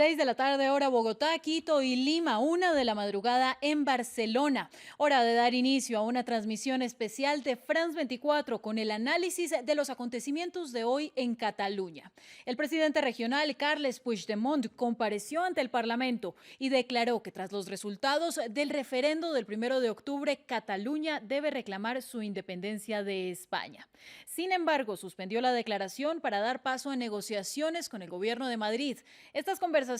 6 de la tarde, hora Bogotá, Quito y Lima, 1 de la madrugada en Barcelona. Hora de dar inicio a una transmisión especial de France 24 con el análisis de los acontecimientos de hoy en Cataluña. El presidente regional, Carles Puigdemont, compareció ante el Parlamento y declaró que tras los resultados del referendo del 1 de octubre, Cataluña debe reclamar su independencia de España. Sin embargo, suspendió la declaración para dar paso a negociaciones con el gobierno de Madrid. Estas conversaciones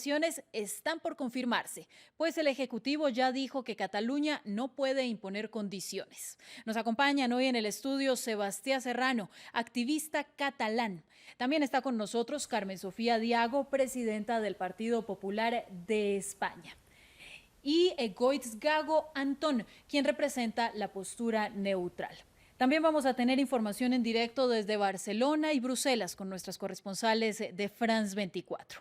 están por confirmarse, pues el Ejecutivo ya dijo que Cataluña no puede imponer condiciones. Nos acompañan hoy en el estudio Sebastián Serrano, activista catalán. También está con nosotros Carmen Sofía Diago, presidenta del Partido Popular de España. Y Goitz Gago Antón, quien representa la postura neutral. También vamos a tener información en directo desde Barcelona y Bruselas con nuestras corresponsales de France 24.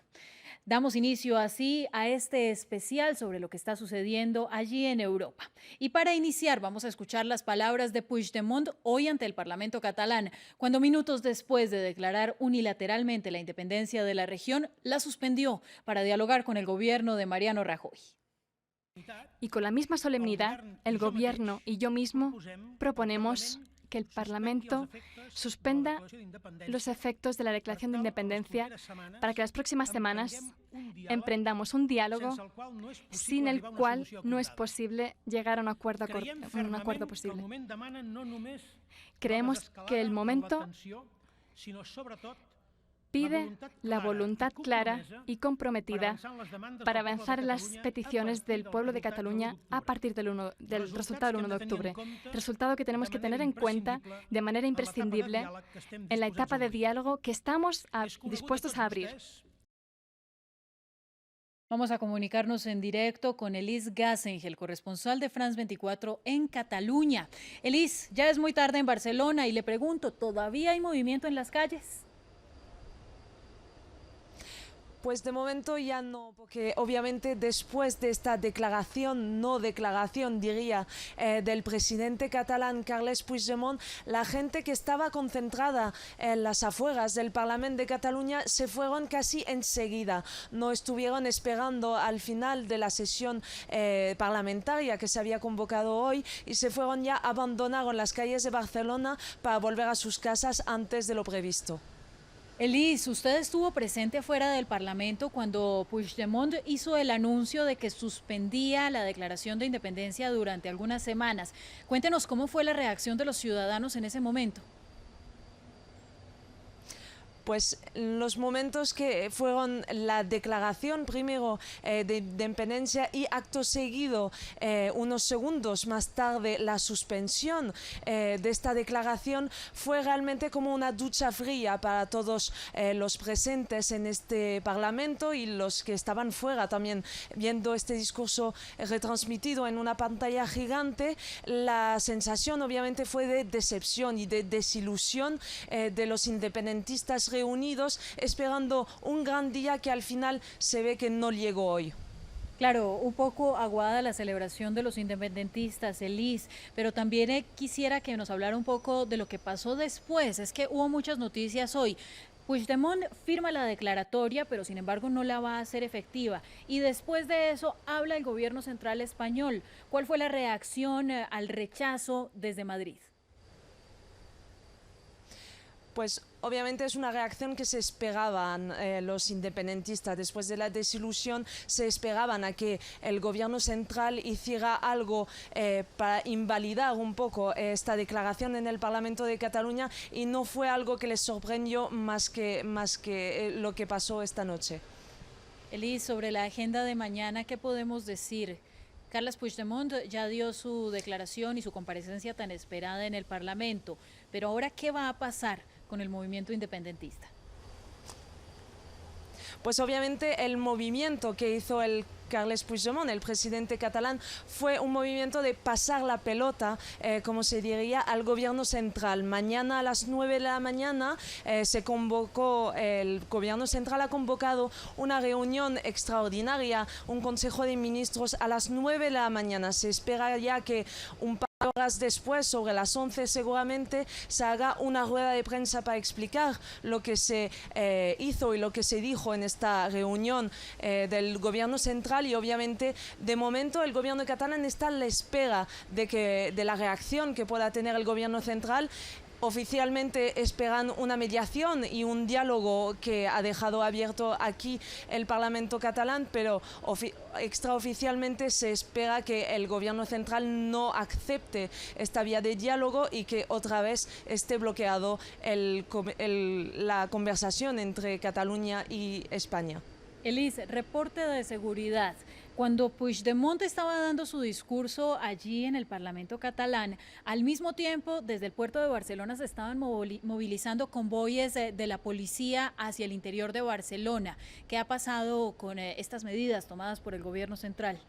Damos inicio así a este especial sobre lo que está sucediendo allí en Europa. Y para iniciar vamos a escuchar las palabras de Puigdemont hoy ante el Parlamento catalán, cuando minutos después de declarar unilateralmente la independencia de la región, la suspendió para dialogar con el gobierno de Mariano Rajoy. Y con la misma solemnidad, el Gobierno y yo mismo proponemos que el Parlamento suspenda los efectos de la declaración de independencia para que las próximas semanas emprendamos un diálogo sin el cual no es posible llegar a un acuerdo posible. Creemos que el momento pide la voluntad clara y comprometida para avanzar en las peticiones del pueblo de Cataluña a partir del resultado del 1 de octubre. Resultado que tenemos que tener en cuenta de manera imprescindible en la etapa de diálogo que estamos dispuestos a abrir. Vamos a comunicarnos en directo con Elis Gassengel, corresponsal de France 24 en Cataluña. Elis, ya es muy tarde en Barcelona y le pregunto, ¿todavía hay movimiento en las calles? Pues de momento ya no, porque obviamente después de esta no declaración diría, del presidente catalán Carles Puigdemont, la gente que estaba concentrada en las afueras del Parlamento de Cataluña se fueron casi enseguida. No estuvieron esperando al final de la sesión parlamentaria que se había convocado hoy y se fueron ya, abandonaron las calles de Barcelona para volver a sus casas antes de lo previsto. Elis, usted estuvo presente afuera del Parlamento cuando Puigdemont hizo el anuncio de que suspendía la declaración de independencia durante algunas semanas. Cuéntenos cómo fue la reacción de los ciudadanos en ese momento. Pues los momentos que fueron la declaración primero de independencia y acto seguido, unos segundos más tarde, la suspensión de esta declaración, fue realmente como una ducha fría para todos los presentes en este Parlamento y los que estaban fuera también viendo este discurso retransmitido en una pantalla gigante. La sensación obviamente fue de decepción y de desilusión de los independentistas reunidos esperando un gran día que al final se ve que no llegó hoy. Claro, un poco aguada la celebración de los independentistas, Elis, pero también quisiera que nos hablara un poco de lo que pasó después. Es que hubo muchas noticias hoy. Puigdemont firma la declaratoria, pero sin embargo no la va a hacer efectiva. Y después de eso habla el gobierno central español. ¿Cuál fue la reacción al rechazo desde Madrid? Pues obviamente es una reacción que se esperaban los independentistas. Después de la desilusión se esperaban a que el gobierno central hiciera algo para invalidar un poco esta declaración en el Parlamento de Cataluña y no fue algo que les sorprendió más que lo que pasó esta noche. Elis, sobre la agenda de mañana, ¿qué podemos decir? Carles Puigdemont ya dio su declaración y su comparecencia tan esperada en el Parlamento, pero ahora, ¿qué va a pasar con el movimiento independentista? Pues obviamente el movimiento que hizo el Carles Puigdemont, el presidente catalán, fue un movimiento de pasar la pelota, como se diría, al gobierno central. Mañana a las 9 de la mañana el gobierno central ha convocado una reunión extraordinaria, un consejo de ministros a las 9 de la mañana. Se espera ya que un par de horas después, sobre las 11 seguramente, se haga una rueda de prensa para explicar lo que se hizo y lo que se dijo en esta reunión del gobierno central, y obviamente de momento el gobierno catalán está a la espera de la reacción que pueda tener el gobierno central. Oficialmente esperan una mediación y un diálogo que ha dejado abierto aquí el Parlamento catalán, pero extraoficialmente se espera que el gobierno central no acepte esta vía de diálogo y que otra vez esté bloqueado la conversación entre Cataluña y España. Elise, reporte de seguridad. Cuando Puigdemont estaba dando su discurso allí en el Parlamento catalán, al mismo tiempo desde el puerto de Barcelona se estaban movilizando convoyes de la policía hacia el interior de Barcelona. ¿Qué ha pasado con estas medidas tomadas por el gobierno central?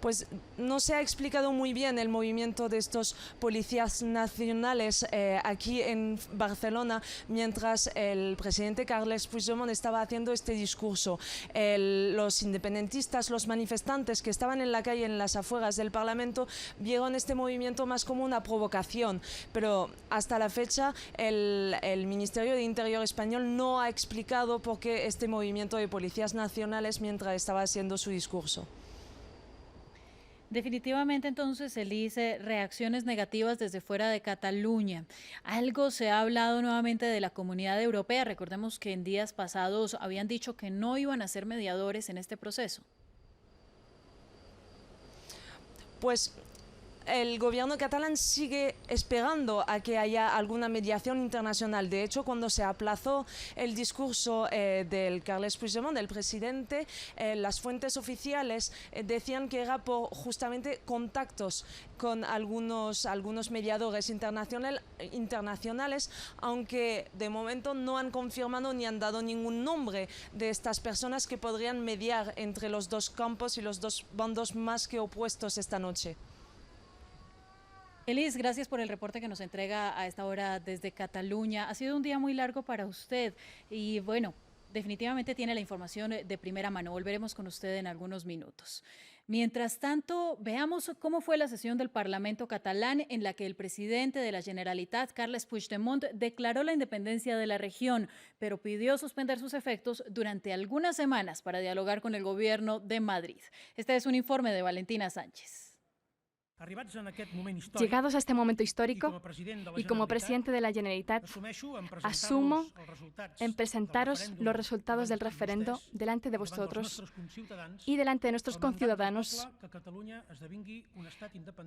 Pues no se ha explicado muy bien el movimiento de estos policías nacionales aquí en Barcelona mientras el presidente Carles Puigdemont estaba haciendo este discurso. Los independentistas, los manifestantes que estaban en la calle, en las afueras del Parlamento, vieron este movimiento más como una provocación, pero hasta la fecha el Ministerio de Interior español no ha explicado por qué este movimiento de policías nacionales mientras estaba haciendo su discurso. Definitivamente, entonces, Elise, reacciones negativas desde fuera de Cataluña. Algo se ha hablado nuevamente de la Comunidad Europea. Recordemos que en días pasados habían dicho que no iban a ser mediadores en este proceso. Pues el gobierno catalán sigue esperando a que haya alguna mediación internacional. De hecho, cuando se aplazó el discurso del Carles Puigdemont, del presidente, las fuentes oficiales decían que era por justamente contactos con algunos mediadores internacionales, aunque de momento no han confirmado ni han dado ningún nombre de estas personas que podrían mediar entre los dos campos y los dos bandos más que opuestos esta noche. Elise, gracias por el reporte que nos entrega a esta hora desde Cataluña. Ha sido un día muy largo para usted y bueno, definitivamente tiene la información de primera mano. Volveremos con usted en algunos minutos. Mientras tanto, veamos cómo fue la sesión del Parlamento catalán en la que el presidente de la Generalitat, Carles Puigdemont, declaró la independencia de la región, pero pidió suspender sus efectos durante algunas semanas para dialogar con el gobierno de Madrid. Este es un informe de Valentina Sánchez. Llegados a este momento histórico y como presidente de la Generalitat, asumo en presentaros los resultados del referendo delante de vosotros y delante de nuestros conciudadanos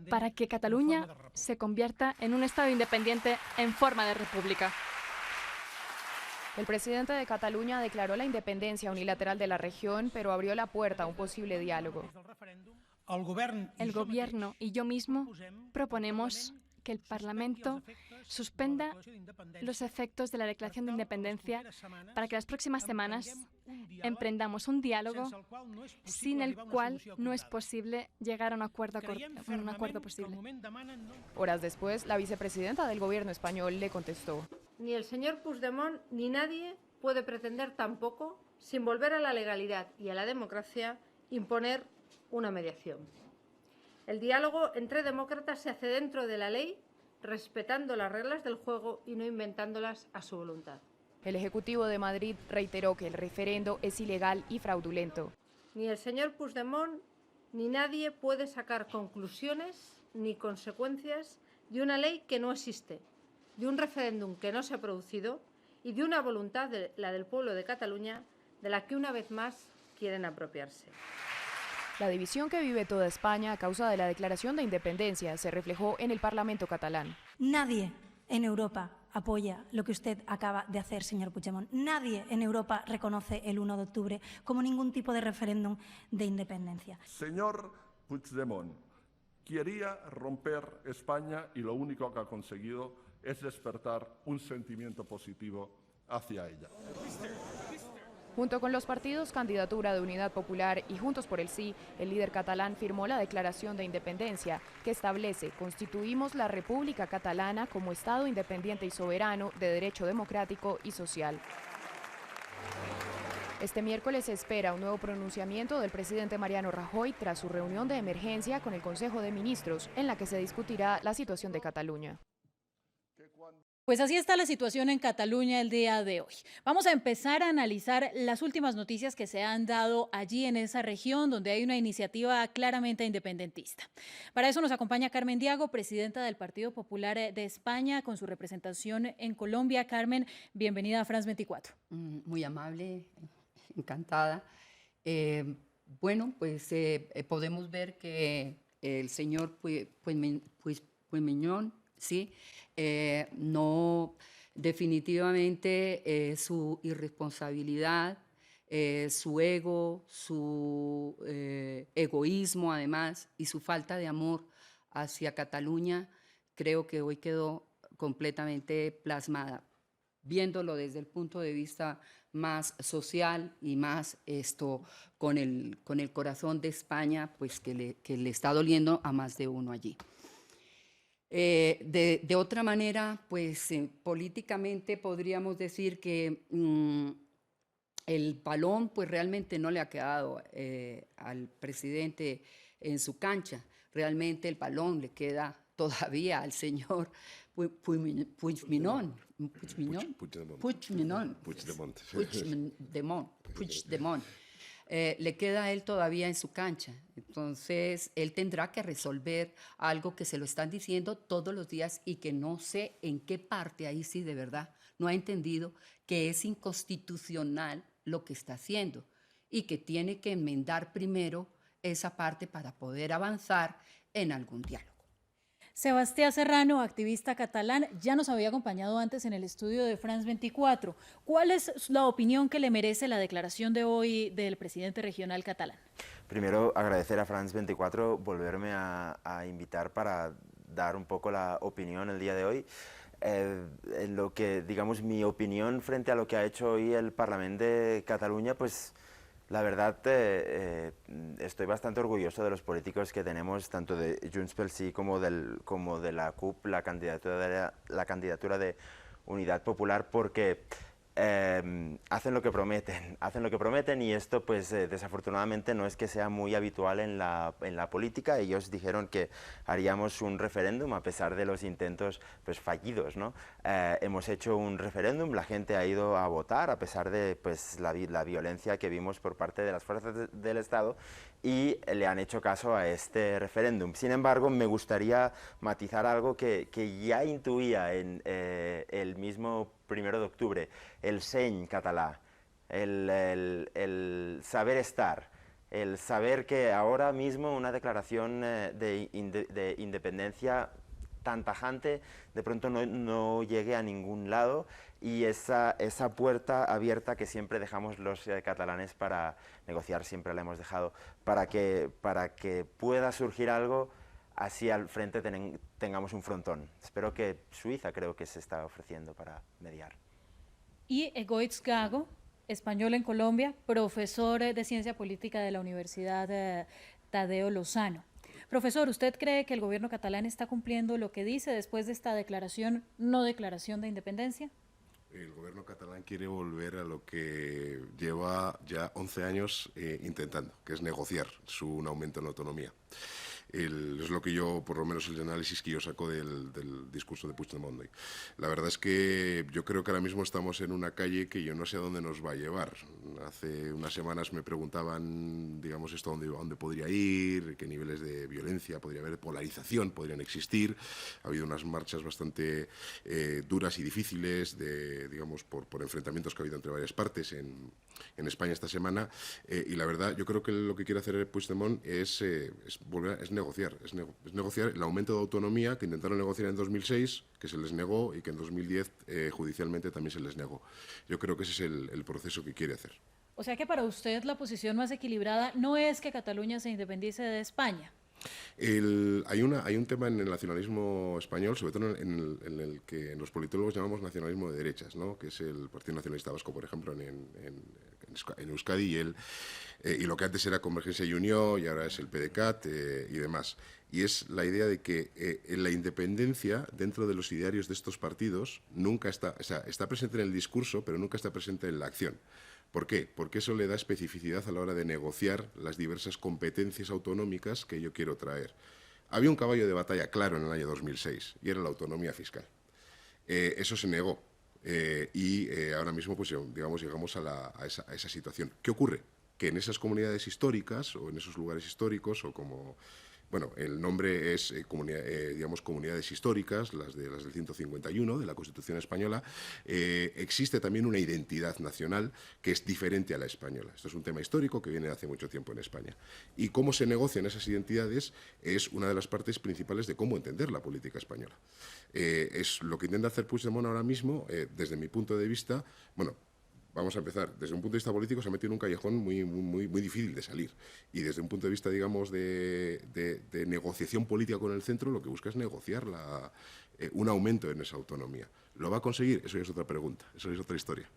para que Cataluña se convierta en un Estado independiente en forma de república. El presidente de Cataluña declaró la independencia unilateral de la región, pero abrió la puerta a un posible diálogo. El gobierno y yo mismo proponemos que el Parlamento suspenda los efectos de la declaración de independencia para que las próximas semanas emprendamos un diálogo sin el cual no es posible llegar a un acuerdo posible. Horas después, la vicepresidenta del gobierno español le contestó: Ni el señor Puigdemont ni nadie puede pretender tampoco, sin volver a la legalidad y a la democracia, imponer una mediación. El diálogo entre demócratas se hace dentro de la ley, respetando las reglas del juego y no inventándolas a su voluntad. El Ejecutivo de Madrid reiteró que el referendo es ilegal y fraudulento. Ni el señor Puigdemont ni nadie puede sacar conclusiones ni consecuencias de una ley que no existe, de un referéndum que no se ha producido y de una voluntad, la del pueblo de Cataluña, de la que una vez más quieren apropiarse. La división que vive toda España a causa de la declaración de independencia se reflejó en el Parlamento catalán. Nadie en Europa apoya lo que usted acaba de hacer, señor Puigdemont. Nadie en Europa reconoce el 1 de octubre como ningún tipo de referéndum de independencia. Señor Puigdemont, quería romper España y lo único que ha conseguido es despertar un sentimiento positivo hacia ella. Junto con los partidos Candidatura de Unidad Popular y Juntos por el Sí, el líder catalán firmó la Declaración de Independencia, que establece: constituimos la República Catalana como Estado independiente y soberano de derecho democrático y social. Este miércoles se espera un nuevo pronunciamiento del presidente Mariano Rajoy tras su reunión de emergencia con el Consejo de Ministros, en la que se discutirá la situación de Cataluña. Pues así está la situación en Cataluña el día de hoy. Vamos a empezar a analizar las últimas noticias que se han dado allí en esa región donde hay una iniciativa claramente independentista. Para eso nos acompaña Carmen Diago, presidenta del Partido Popular de España, con su representación en Colombia. Carmen, bienvenida a France 24. Muy amable, encantada. Bueno, pues podemos ver que el señor Puigdemont, sí, no, definitivamente su irresponsabilidad, su ego, su egoísmo además y su falta de amor hacia Cataluña, creo que hoy quedó completamente plasmada. Viéndolo desde el punto de vista más social y más con el corazón de España, pues que le está doliendo a más de uno allí. De otra manera, pues políticamente podríamos decir que el balón pues realmente no le ha quedado al presidente en su cancha. Realmente el balón le queda todavía al señor Puigdemont. Le queda a él todavía en su cancha. Entonces, él tendrá que resolver algo que se lo están diciendo todos los días y que no sé en qué parte, ahí sí de verdad, no ha entendido que es inconstitucional lo que está haciendo y que tiene que enmendar primero esa parte para poder avanzar en algún diálogo. Sebastián Serrano, activista catalán, ya nos había acompañado antes en el estudio de France 24. ¿Cuál es la opinión que le merece la declaración de hoy del presidente regional catalán? Primero, agradecer a France 24 volverme a invitar para dar un poco la opinión el día de hoy. En lo que, digamos, mi opinión frente a lo que ha hecho hoy el Parlamento de Cataluña, pues la verdad estoy bastante orgulloso de los políticos que tenemos, tanto de Junts pel Sí como de la CUP, la candidatura de Unidad Popular, porque hacen lo que prometen y esto pues desafortunadamente no es que sea muy habitual en la política. Ellos dijeron que haríamos un referéndum a pesar de los intentos pues fallidos, ¿no? Hemos hecho un referéndum, la gente ha ido a votar a pesar de pues la violencia que vimos por parte de las fuerzas del Estado y le han hecho caso a este referéndum. Sin embargo, me gustaría matizar algo que ya intuía en el mismo 1 de octubre, el seny català, el saber estar, el saber que ahora mismo una declaración de independencia tan tajante de pronto no llegue a ningún lado, y esa puerta abierta que siempre dejamos los catalanes para negociar, siempre la hemos dejado, para que pueda surgir algo, así al frente tengamos un frontón. Espero que Suiza creo que se está ofreciendo para mediar. Y Egoitz Gago, español en Colombia, profesor de Ciencia Política de la Universidad Tadeo Lozano. Profesor, ¿usted cree que el gobierno catalán está cumpliendo lo que dice después de esta declaración, no declaración de independencia? El gobierno catalán quiere volver a lo que lleva ya 11 años intentando, que es negociar un aumento en la autonomía. Es lo que yo, por lo menos el análisis que yo saco del discurso de Puigdemont hoy. La verdad es que yo creo que ahora mismo estamos en una calle que yo no sé a dónde nos va a llevar. Hace unas semanas me preguntaban, digamos, esto a dónde podría ir, qué niveles de violencia podría haber, polarización podrían existir. Ha habido unas marchas bastante duras y difíciles, digamos, por enfrentamientos que ha habido entre varias partes en España esta semana. Y la verdad, yo creo que lo que quiere hacer Puigdemont es negociar el aumento de autonomía que intentaron negociar en 2006, que se les negó, y que en 2010 judicialmente también se les negó. Yo creo que ese es el proceso que quiere hacer. O sea que para usted la posición más equilibrada no es que Cataluña se independice de España. Hay un tema en el nacionalismo español, sobre todo en el que los politólogos llamamos nacionalismo de derechas, ¿no? Que es el Partido Nacionalista Vasco, por ejemplo, en Euskadi, y lo que antes era Convergencia y Unió y ahora es el PDeCAT y demás. Y es la idea de que la independencia dentro de los idearios de estos partidos nunca está presente en el discurso, pero nunca está presente en la acción. ¿Por qué? Porque eso le da especificidad a la hora de negociar las diversas competencias autonómicas que yo quiero traer. Había un caballo de batalla claro en el año 2006 y era la autonomía fiscal. Eso se negó y ahora mismo pues, digamos, llegamos a esa situación. ¿Qué ocurre? Que en esas comunidades históricas o en esos lugares históricos o como... Bueno, el nombre es, digamos, comunidades históricas, las del 151 de la Constitución española. Existe también una identidad nacional que es diferente a la española. Esto es un tema histórico que viene hace mucho tiempo en España. Y cómo se negocian esas identidades es una de las partes principales de cómo entender la política española. Es lo que intenta hacer Puigdemont ahora mismo, desde mi punto de vista, bueno, vamos a empezar. Desde un punto de vista político se ha metido en un callejón muy difícil de salir. Y desde un punto de vista, digamos, de negociación política con el centro, lo que busca es negociar un aumento en esa autonomía. ¿Lo va a conseguir? Eso ya es otra pregunta, eso es otra historia.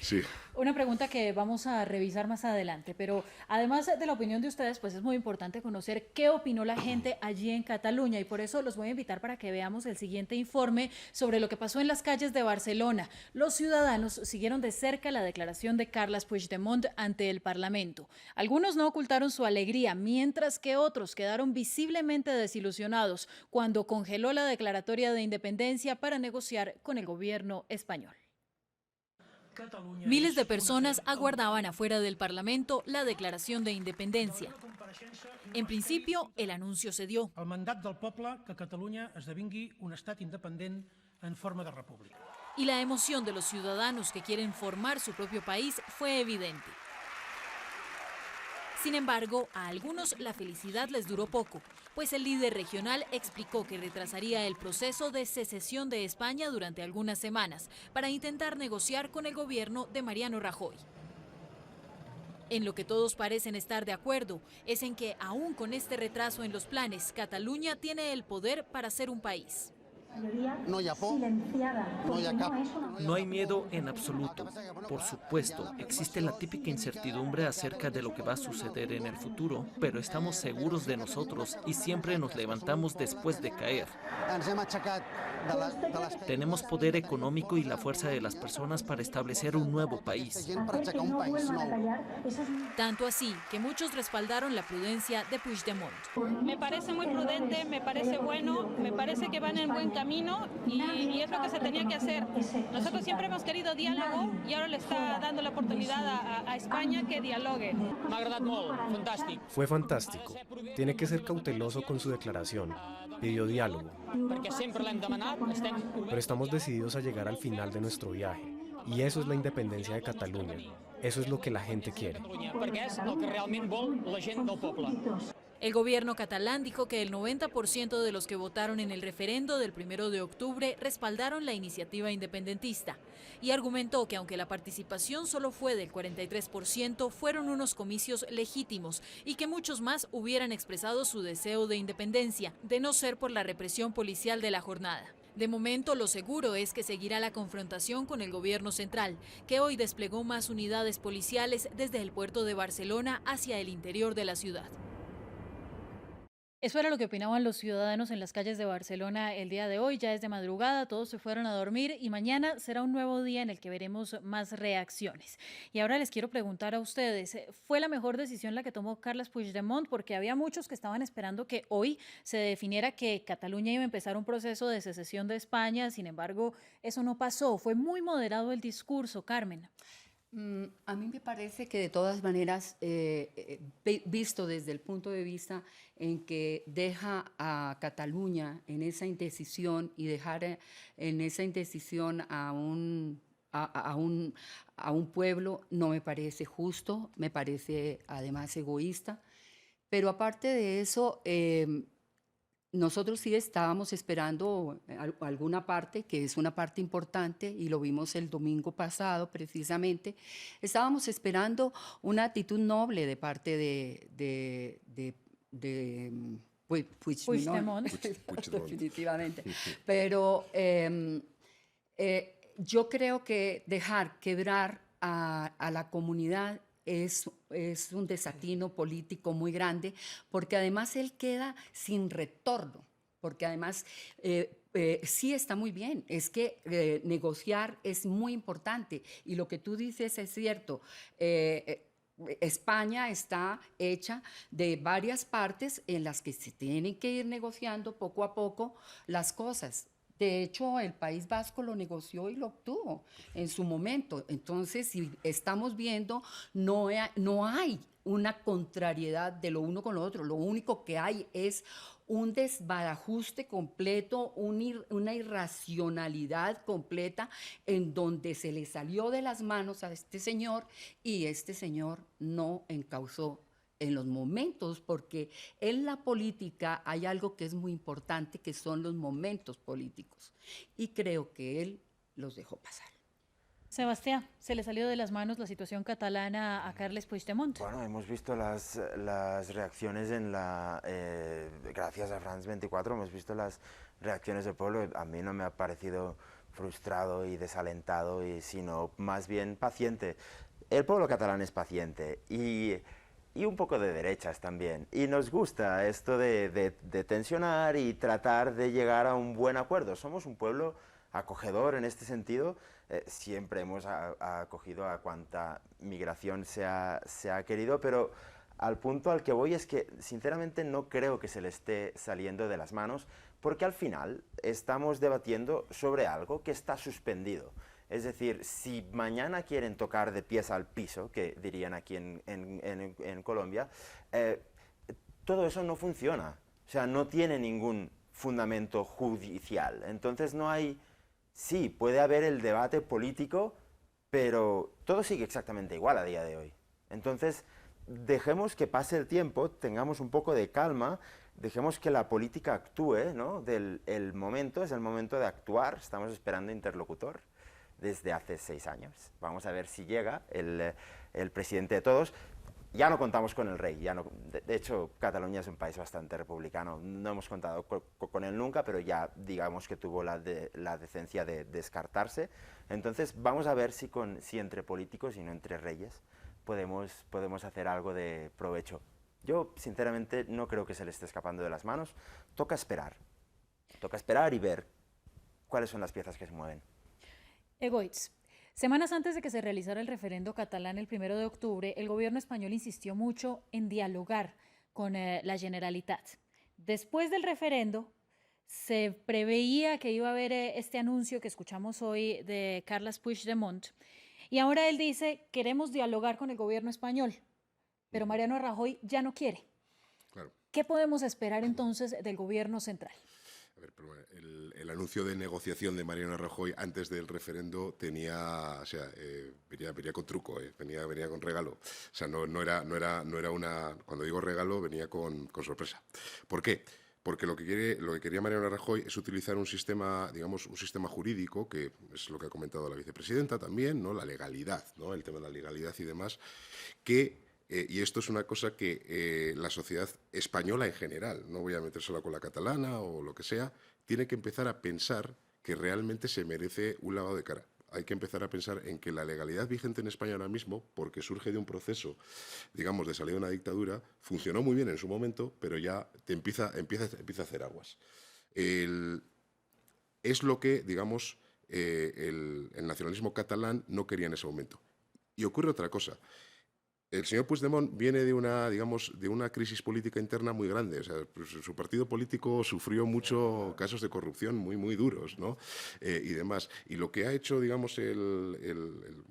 Sí. Una pregunta que vamos a revisar más adelante, pero además de la opinión de ustedes, pues es muy importante conocer qué opinó la gente allí en Cataluña, y por eso los voy a invitar para que veamos el siguiente informe sobre lo que pasó en las calles de Barcelona. Los ciudadanos siguieron de cerca la declaración de Carles Puigdemont ante el Parlamento. Algunos no ocultaron su alegría, mientras que otros quedaron visiblemente desilusionados cuando congeló la declaratoria de independencia para negociar con el gobierno español. Miles de personas aguardaban afuera del Parlamento la declaración de independencia. En principio, el anuncio se dio. El mandat del poble que Catalunya esdevingui un estat independent en forma de república. Y la emoción de los ciudadanos que quieren formar su propio país fue evidente. Sin embargo, a algunos la felicidad les duró poco, pues el líder regional explicó que retrasaría el proceso de secesión de España durante algunas semanas para intentar negociar con el gobierno de Mariano Rajoy. En lo que todos parecen estar de acuerdo es en que, aún con este retraso en los planes, Cataluña tiene el poder para ser un país. No hi ha por, no hi ha cap. No hay miedo en absoluto. Por supuesto, existe la típica incertidumbre acerca de lo que va a suceder en el futuro, pero estamos seguros de nosotros y siempre nos levantamos después de caer. Tenemos poder económico y la fuerza de las personas para establecer un nuevo país. Tanto así que muchos respaldaron la prudencia de Puigdemont. Me parece muy prudente, me parece bueno, me parece que van en buen camino y es lo que se tenía que hacer. Nosotros siempre hemos querido diálogo y ahora le está dando la oportunidad a España que dialogue. Fue fantástico. Tiene que ser cauteloso con su declaración. Pidió diálogo. Pero estamos decididos a llegar al final de nuestro viaje. Y eso es la independencia de Cataluña. Eso es lo que la gente quiere. El gobierno catalán dijo que el 90% de los que votaron en el referendo del 1 de octubre respaldaron la iniciativa independentista y argumentó que aunque la participación solo fue del 43%, fueron unos comicios legítimos y que muchos más hubieran expresado su deseo de independencia, de no ser por la represión policial de la jornada. De momento, lo seguro es que seguirá la confrontación con el gobierno central, que hoy desplegó más unidades policiales desde el puerto de Barcelona hacia el interior de la ciudad. Eso era lo que opinaban los ciudadanos en las calles de Barcelona el día de hoy. Ya es de madrugada, todos se fueron a dormir y mañana será un nuevo día en el que veremos más reacciones. Y ahora les quiero preguntar a ustedes, ¿fue la mejor decisión la que tomó Carles Puigdemont? Porque había muchos que estaban esperando que hoy se definiera que Cataluña iba a empezar un proceso de secesión de España. Sin embargo, eso no pasó. Fue muy moderado el discurso, Carmen. A mí me parece que de todas maneras, visto desde el punto de vista en que deja a Cataluña en esa indecisión y dejar en esa indecisión a un pueblo, no me parece justo, me parece además egoísta. Pero aparte de eso, nosotros sí estábamos esperando alguna parte, que es una parte importante, y lo vimos el domingo pasado precisamente. Estábamos esperando una actitud noble de parte de Puigdemont, definitivamente. Pero yo creo que dejar quebrar a la comunidad es un desatino político muy grande, porque además él queda sin retorno, porque además sí está muy bien, es que negociar es muy importante y lo que tú dices es cierto. España está hecha de varias partes en las que se tienen que ir negociando poco a poco las cosas. De hecho, el País Vasco lo negoció y lo obtuvo en su momento. Entonces, si estamos viendo, no hay una contrariedad de lo uno con lo otro. Lo único que hay es un desbarajuste completo, una irracionalidad completa en donde se le salió de las manos a este señor y este señor no encauzó en los momentos, porque en la política hay algo que es muy importante, que son los momentos políticos. Y creo que él los dejó pasar. Sebastián, ¿se le salió de las manos la situación catalana a Carles Puigdemont? Bueno, hemos visto las reacciones gracias a France 24, hemos visto las reacciones del pueblo. A mí no me ha parecido frustrado y desalentado, sino más bien paciente. El pueblo catalán es paciente y un poco de derechas también. Y nos gusta esto de tensionar y tratar de llegar a un buen acuerdo. Somos un pueblo acogedor en este sentido. Siempre hemos acogido a cuanta migración se ha querido, pero al punto al que voy es que sinceramente no creo que se le esté saliendo de las manos, porque al final estamos debatiendo sobre algo que está suspendido. Es decir, si mañana quieren tocar de pies al piso, que dirían aquí en Colombia, todo eso no funciona. O sea, no tiene ningún fundamento judicial. Entonces no hay... Sí, puede haber el debate político, pero todo sigue exactamente igual a día de hoy. Entonces, dejemos que pase el tiempo, tengamos un poco de calma, dejemos que la política actúe, ¿no? El momento es el momento de actuar, estamos esperando interlocutor desde hace 6 años. Vamos a ver si llega el presidente de todos. Ya no contamos con el rey, de hecho Cataluña es un país bastante republicano, no hemos contado con él nunca, pero ya digamos que tuvo la decencia de descartarse. Entonces vamos a ver si entre políticos y no entre reyes podemos hacer algo de provecho. Yo sinceramente no creo que se le esté escapando de las manos, toca esperar y ver cuáles son las piezas que se mueven. Egoitz. Semanas antes de que se realizara el referendo catalán el 1 de octubre, el gobierno español insistió mucho en dialogar con la Generalitat. Después del referendo, se preveía que iba a haber este anuncio que escuchamos hoy de Carles Puigdemont, y ahora él dice, queremos dialogar con el gobierno español, pero Mariano Rajoy ya no quiere. Claro. ¿Qué podemos esperar entonces del gobierno central? A ver, pero el anuncio de negociación de Mariano Rajoy antes del referendo venía con truco, venía con regalo. O sea, no era una... Cuando digo regalo, venía con sorpresa. ¿Por qué? Porque lo que quería Mariano Rajoy es utilizar un sistema, digamos, un sistema jurídico, que es lo que ha comentado la vicepresidenta también, ¿no? La legalidad, ¿no? El tema de la legalidad y demás, que... y esto es una cosa que la sociedad española en general, no voy a meter sola con la catalana o lo que sea, tiene que empezar a pensar que realmente se merece un lavado de cara. Hay que empezar a pensar en que la legalidad vigente en España ahora mismo, porque surge de un proceso, digamos, de salida de una dictadura, funcionó muy bien en su momento, pero ya empieza a hacer aguas. Es lo que, digamos, el nacionalismo catalán no quería en ese momento. Y ocurre otra cosa. El señor Puigdemont viene de una crisis política interna muy grande. O sea, pues, su partido político sufrió muchos casos de corrupción muy duros, ¿no? Y demás. Y lo que ha hecho, digamos, el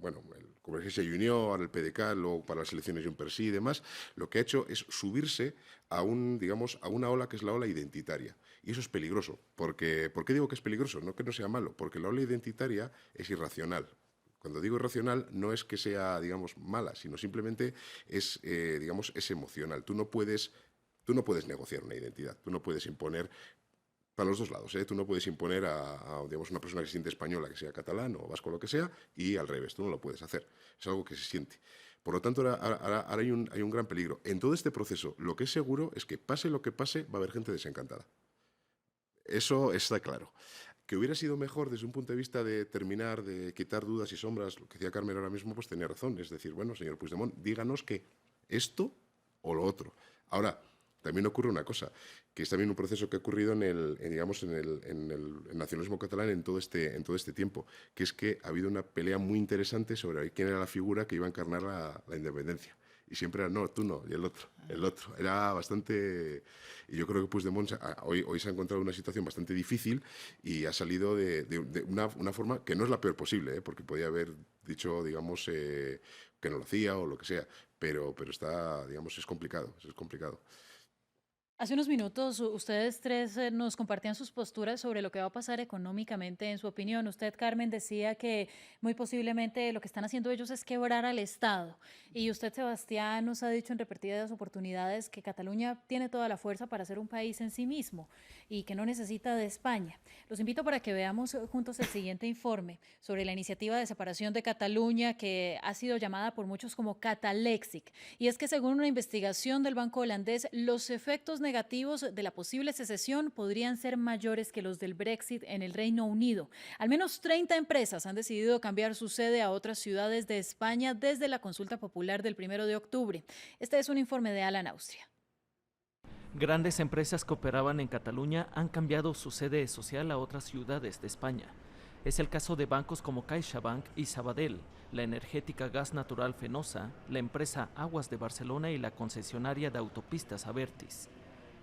Convergencia y Unió, el PDeCAT, luego para las elecciones Junts sí y demás, lo que ha hecho es subirse a una ola que es la ola identitaria. Y eso es peligroso. ¿Por qué digo que es peligroso? No que no sea malo, porque la ola identitaria es irracional. Cuando digo irracional, no es que sea, digamos, mala, sino simplemente es, digamos, es emocional. Tú no puedes negociar una identidad, tú no puedes imponer, para los dos lados, tú no puedes imponer a digamos, una persona que se siente española, que sea catalán o vasco o lo que sea, y al revés, tú no lo puedes hacer. Es algo que se siente. Por lo tanto, ahora hay un gran peligro. En todo este proceso, lo que es seguro es que pase lo que pase, va a haber gente desencantada. Eso está claro. Que hubiera sido mejor desde un punto de vista de terminar, de quitar dudas y sombras, lo que decía Carmen ahora mismo, pues tenía razón. Es decir, bueno, señor Puigdemont, díganos que esto o lo otro. Ahora, también ocurre una cosa, que es también un proceso que ha ocurrido en el nacionalismo catalán en todo este tiempo, que es que ha habido una pelea muy interesante sobre quién era la figura que iba a encarnar la independencia. Y siempre era, no, tú no, y el otro. Era bastante... Y yo creo que Puigdemont hoy se ha encontrado en una situación bastante difícil y ha salido de una forma que no es la peor posible, porque podía haber dicho, digamos, que no lo hacía o lo que sea, pero está, digamos, es complicado. Hace unos minutos ustedes tres nos compartían sus posturas sobre lo que va a pasar económicamente en su opinión. Usted, Carmen, decía que muy posiblemente lo que están haciendo ellos es quebrar al Estado. Y usted, Sebastián, nos ha dicho en repetidas oportunidades que Cataluña tiene toda la fuerza para ser un país en sí mismo y que no necesita de España. Los invito para que veamos juntos el siguiente informe sobre la iniciativa de separación de Cataluña, que ha sido llamada por muchos como Catalexic. Y es que según una investigación del Banco Holandés, los efectos negativos de la posible secesión podrían ser mayores que los del Brexit en el Reino Unido. Al menos 30 empresas han decidido cambiar su sede a otras ciudades de España desde la consulta popular del 1 de octubre. Este es un informe de Alan Austria. Grandes empresas que operaban en Cataluña han cambiado su sede social a otras ciudades de España. Es el caso de bancos como CaixaBank y Sabadell, la energética Gas Natural Fenosa, la empresa Aguas de Barcelona y la concesionaria de autopistas Abertis.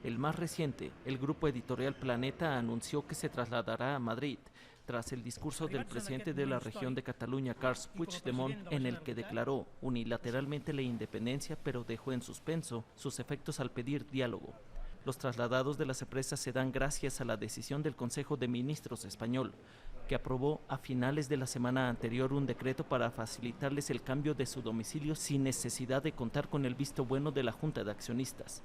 El más reciente, el grupo editorial Planeta, anunció que se trasladará a Madrid tras el discurso del presidente de la región de Cataluña, Carles Puigdemont, en el que declaró unilateralmente la independencia, pero dejó en suspenso sus efectos al pedir diálogo. Los trasladados de las empresas se dan gracias a la decisión del Consejo de Ministros español, que aprobó a finales de la semana anterior un decreto para facilitarles el cambio de su domicilio sin necesidad de contar con el visto bueno de la Junta de Accionistas.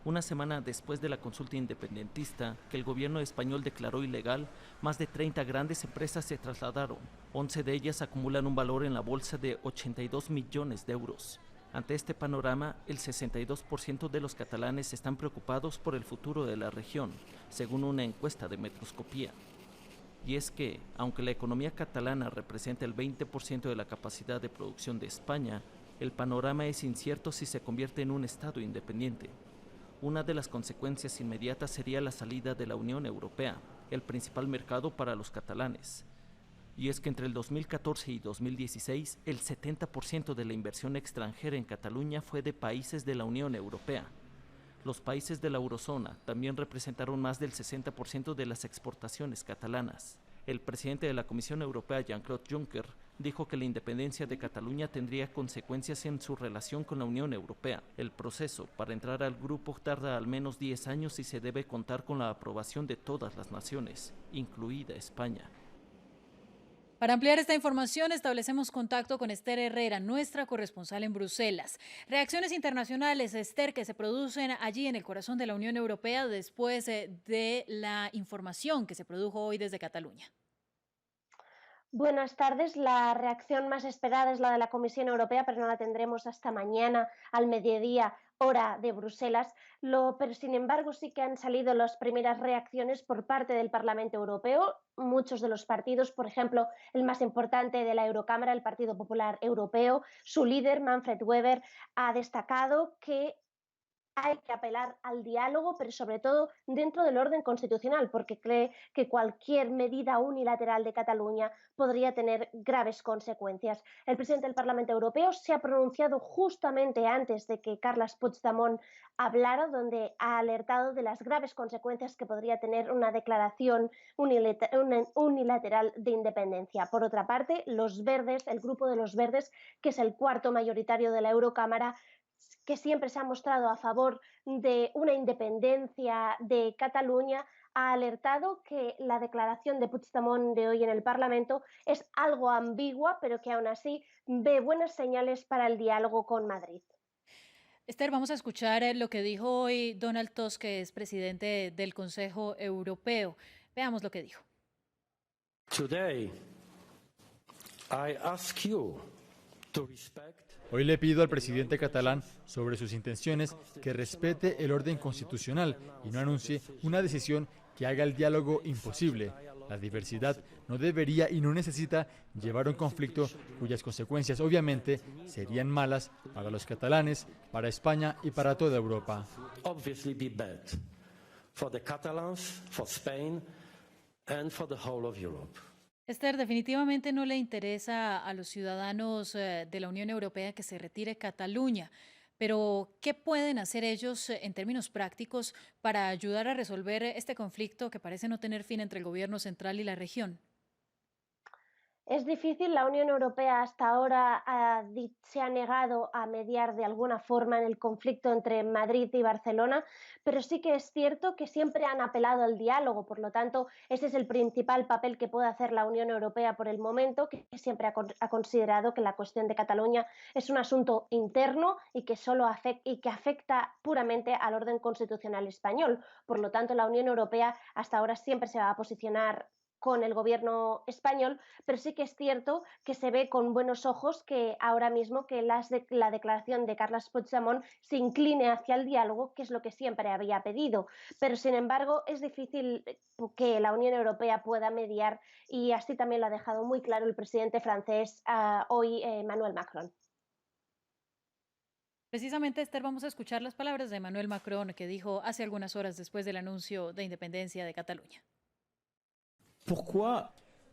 Una semana después de la consulta independentista, que el gobierno español declaró ilegal, más de 30 grandes empresas se trasladaron. 11 de ellas acumulan un valor en la bolsa de 82 millones de euros. Ante este panorama, el 62% de los catalanes están preocupados por el futuro de la región, según una encuesta de Metroscopía. Y es que, aunque la economía catalana representa el 20% de la capacidad de producción de España, el panorama es incierto si se convierte en un Estado independiente. Una de las consecuencias inmediatas sería la salida de la Unión Europea, el principal mercado para los catalanes. Y es que entre el 2014 y 2016, el 70% de la inversión extranjera en Cataluña fue de países de la Unión Europea. Los países de la eurozona también representaron más del 60% de las exportaciones catalanas. El presidente de la Comisión Europea, Jean-Claude Juncker, dijo que la independencia de Cataluña tendría consecuencias en su relación con la Unión Europea. El proceso para entrar al grupo tarda al menos 10 años y se debe contar con la aprobación de todas las naciones, incluida España. Para ampliar esta información, establecemos contacto con Esther Herrera, nuestra corresponsal en Bruselas. Reacciones internacionales, Esther, que se producen allí en el corazón de la Unión Europea después de la información que se produjo hoy desde Cataluña. Buenas tardes. La reacción más esperada es la de la Comisión Europea, pero no la tendremos hasta mañana al mediodía, hora de Bruselas. Pero sin embargo sí que han salido las primeras reacciones por parte del Parlamento Europeo. Muchos de los partidos, por ejemplo, el más importante de la Eurocámara, el Partido Popular Europeo, su líder, Manfred Weber, ha destacado que hay que apelar al diálogo, pero sobre todo dentro del orden constitucional, porque cree que cualquier medida unilateral de Cataluña podría tener graves consecuencias. El presidente del Parlamento Europeo se ha pronunciado justamente antes de que Carles Puigdemont hablara, donde ha alertado de las graves consecuencias que podría tener una declaración unilateral de independencia. Por otra parte, los Verdes, el grupo de los Verdes, que es el cuarto mayoritario de la Eurocámara, que siempre se ha mostrado a favor de una independencia de Cataluña, ha alertado que la declaración de Puigdemont de hoy en el Parlamento es algo ambigua, pero que aún así ve buenas señales para el diálogo con Madrid. Esther, vamos a escuchar lo que dijo hoy Donald Tusk, que es presidente del Consejo Europeo. Veamos lo que dijo. Today, I ask you to respect. Hoy le pido al presidente catalán sobre sus intenciones que respete el orden constitucional y no anuncie una decisión que haga el diálogo imposible. La diversidad no debería y no necesita llevar a un conflicto cuyas consecuencias obviamente serían malas para los catalanes, para España y para toda Europa. Obviously be bad for the Catalans, for Spain and for the whole of Europe. Esther, definitivamente no le interesa a los ciudadanos de la Unión Europea que se retire Cataluña, pero ¿qué pueden hacer ellos en términos prácticos para ayudar a resolver este conflicto que parece no tener fin entre el gobierno central y la región? Es difícil, la Unión Europea hasta ahora se ha negado a mediar de alguna forma en el conflicto entre Madrid y Barcelona, pero sí que es cierto que siempre han apelado al diálogo, por lo tanto, ese es el principal papel que puede hacer la Unión Europea por el momento, que siempre ha considerado que la cuestión de Cataluña es un asunto interno y que afecta puramente al orden constitucional español. Por lo tanto, la Unión Europea hasta ahora siempre se va a posicionar con el gobierno español, pero sí que es cierto que se ve con buenos ojos que ahora mismo que la declaración de Carles Puigdemont se incline hacia el diálogo, que es lo que siempre había pedido. Pero, sin embargo, es difícil que la Unión Europea pueda mediar y así también lo ha dejado muy claro el presidente francés hoy, Emmanuel Macron. Precisamente, Esther, vamos a escuchar las palabras de Emmanuel Macron, que dijo hace algunas horas después del anuncio de independencia de Cataluña.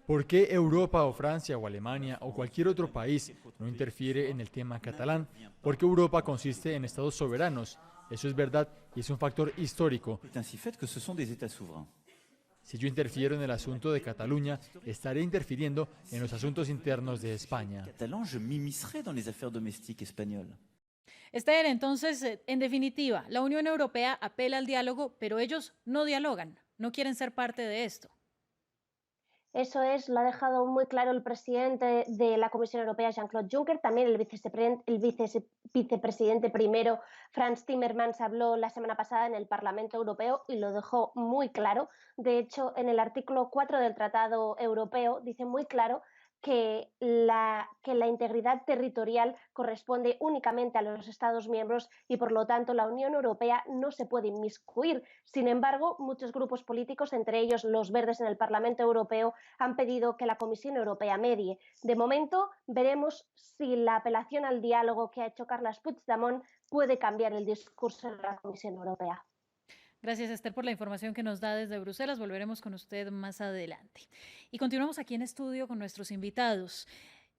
¿Por qué Europa o Francia o Alemania o cualquier otro país no interfiere en el tema catalán? Porque Europa consiste en estados soberanos. Eso es verdad y es un factor histórico. Si yo interfiero en el asunto de Cataluña, estaré interfiriendo en los asuntos internos de España. Esther, entonces, en definitiva, la Unión Europea apela al diálogo, pero ellos no dialogan, no quieren ser parte de esto. Eso es, lo ha dejado muy claro el presidente de la Comisión Europea, Jean-Claude Juncker, también el vicepresidente primero, Frans Timmermans, habló la semana pasada en el Parlamento Europeo y lo dejó muy claro. De hecho, en el artículo 4 del Tratado Europeo dice muy claro que la integridad territorial corresponde únicamente a los Estados miembros y, por lo tanto, la Unión Europea no se puede inmiscuir. Sin embargo, muchos grupos políticos, entre ellos los verdes en el Parlamento Europeo, han pedido que la Comisión Europea medie. De momento, veremos si la apelación al diálogo que ha hecho Carles Puigdemont puede cambiar el discurso de la Comisión Europea. Gracias, Esther, por la información que nos da desde Bruselas. Volveremos con usted más adelante. Y continuamos aquí en estudio con nuestros invitados.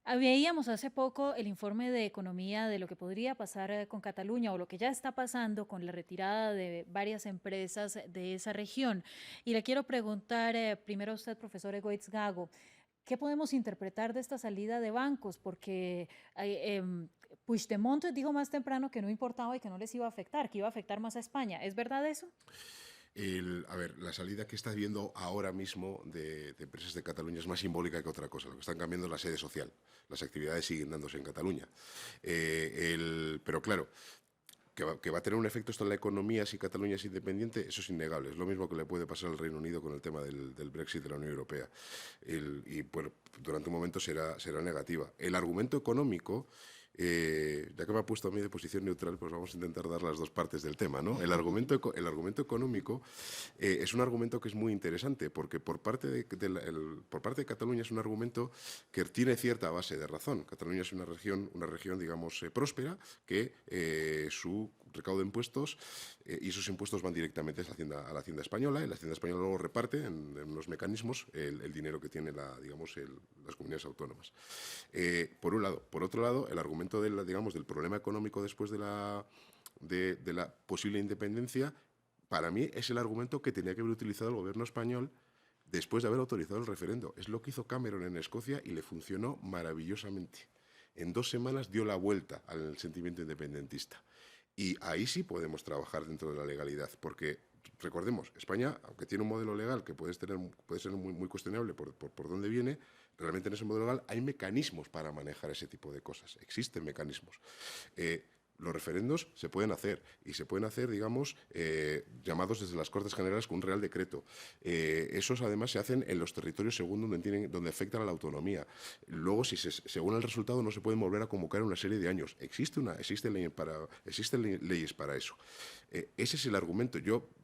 Veíamos hace poco el informe de economía de lo que podría pasar con Cataluña o lo que ya está pasando con la retirada de varias empresas de esa región. Y le quiero preguntar primero a usted, profesor Egoitz Gago, ¿qué podemos interpretar de esta salida de bancos? Porque Puigdemont dijo más temprano que no importaba y que no les iba a afectar, que iba a afectar más a España. ¿Es verdad eso? La salida que está viendo ahora mismo de empresas de Cataluña es más simbólica que otra cosa. Lo que están cambiando es la sede social. Las actividades siguen dándose en Cataluña. Pero claro, que va a tener un efecto esto en la economía si Cataluña es independiente, eso es innegable. Es lo mismo que le puede pasar al Reino Unido con el tema del Brexit de la Unión Europea. Y bueno, durante un momento será negativa. El argumento económico, ya que me ha puesto a mí de posición neutral, pues vamos a intentar dar las dos partes del tema, ¿no? El argumento económico es un argumento que es muy interesante, porque por parte de Cataluña es un argumento que tiene cierta base de razón. Cataluña es una región digamos, próspera, que su recaudo de impuestos y esos impuestos van directamente a la Hacienda Española, y la Hacienda Española luego reparte en unos mecanismos el dinero que tienen las comunidades autónomas. Por un lado. Por otro lado, el argumento del problema económico después de la posible independencia, para mí es el argumento que tenía que haber utilizado el gobierno español después de haber autorizado el referendo. Es lo que hizo Cameron en Escocia y le funcionó maravillosamente. En 2 semanas dio la vuelta al sentimiento independentista. Y ahí sí podemos trabajar dentro de la legalidad, porque recordemos, España, aunque tiene un modelo legal que puede ser muy, muy cuestionable por dónde viene, realmente en ese modelo legal hay mecanismos para manejar ese tipo de cosas. Existen mecanismos. Los referendos se pueden hacer, y se pueden hacer, digamos, llamados desde las Cortes Generales con un Real Decreto. Esos, además, se hacen en los territorios según donde afectan a la autonomía. Luego, según el resultado, no se pueden volver a convocar en una serie de años. Existen leyes para eso. Ese es el argumento.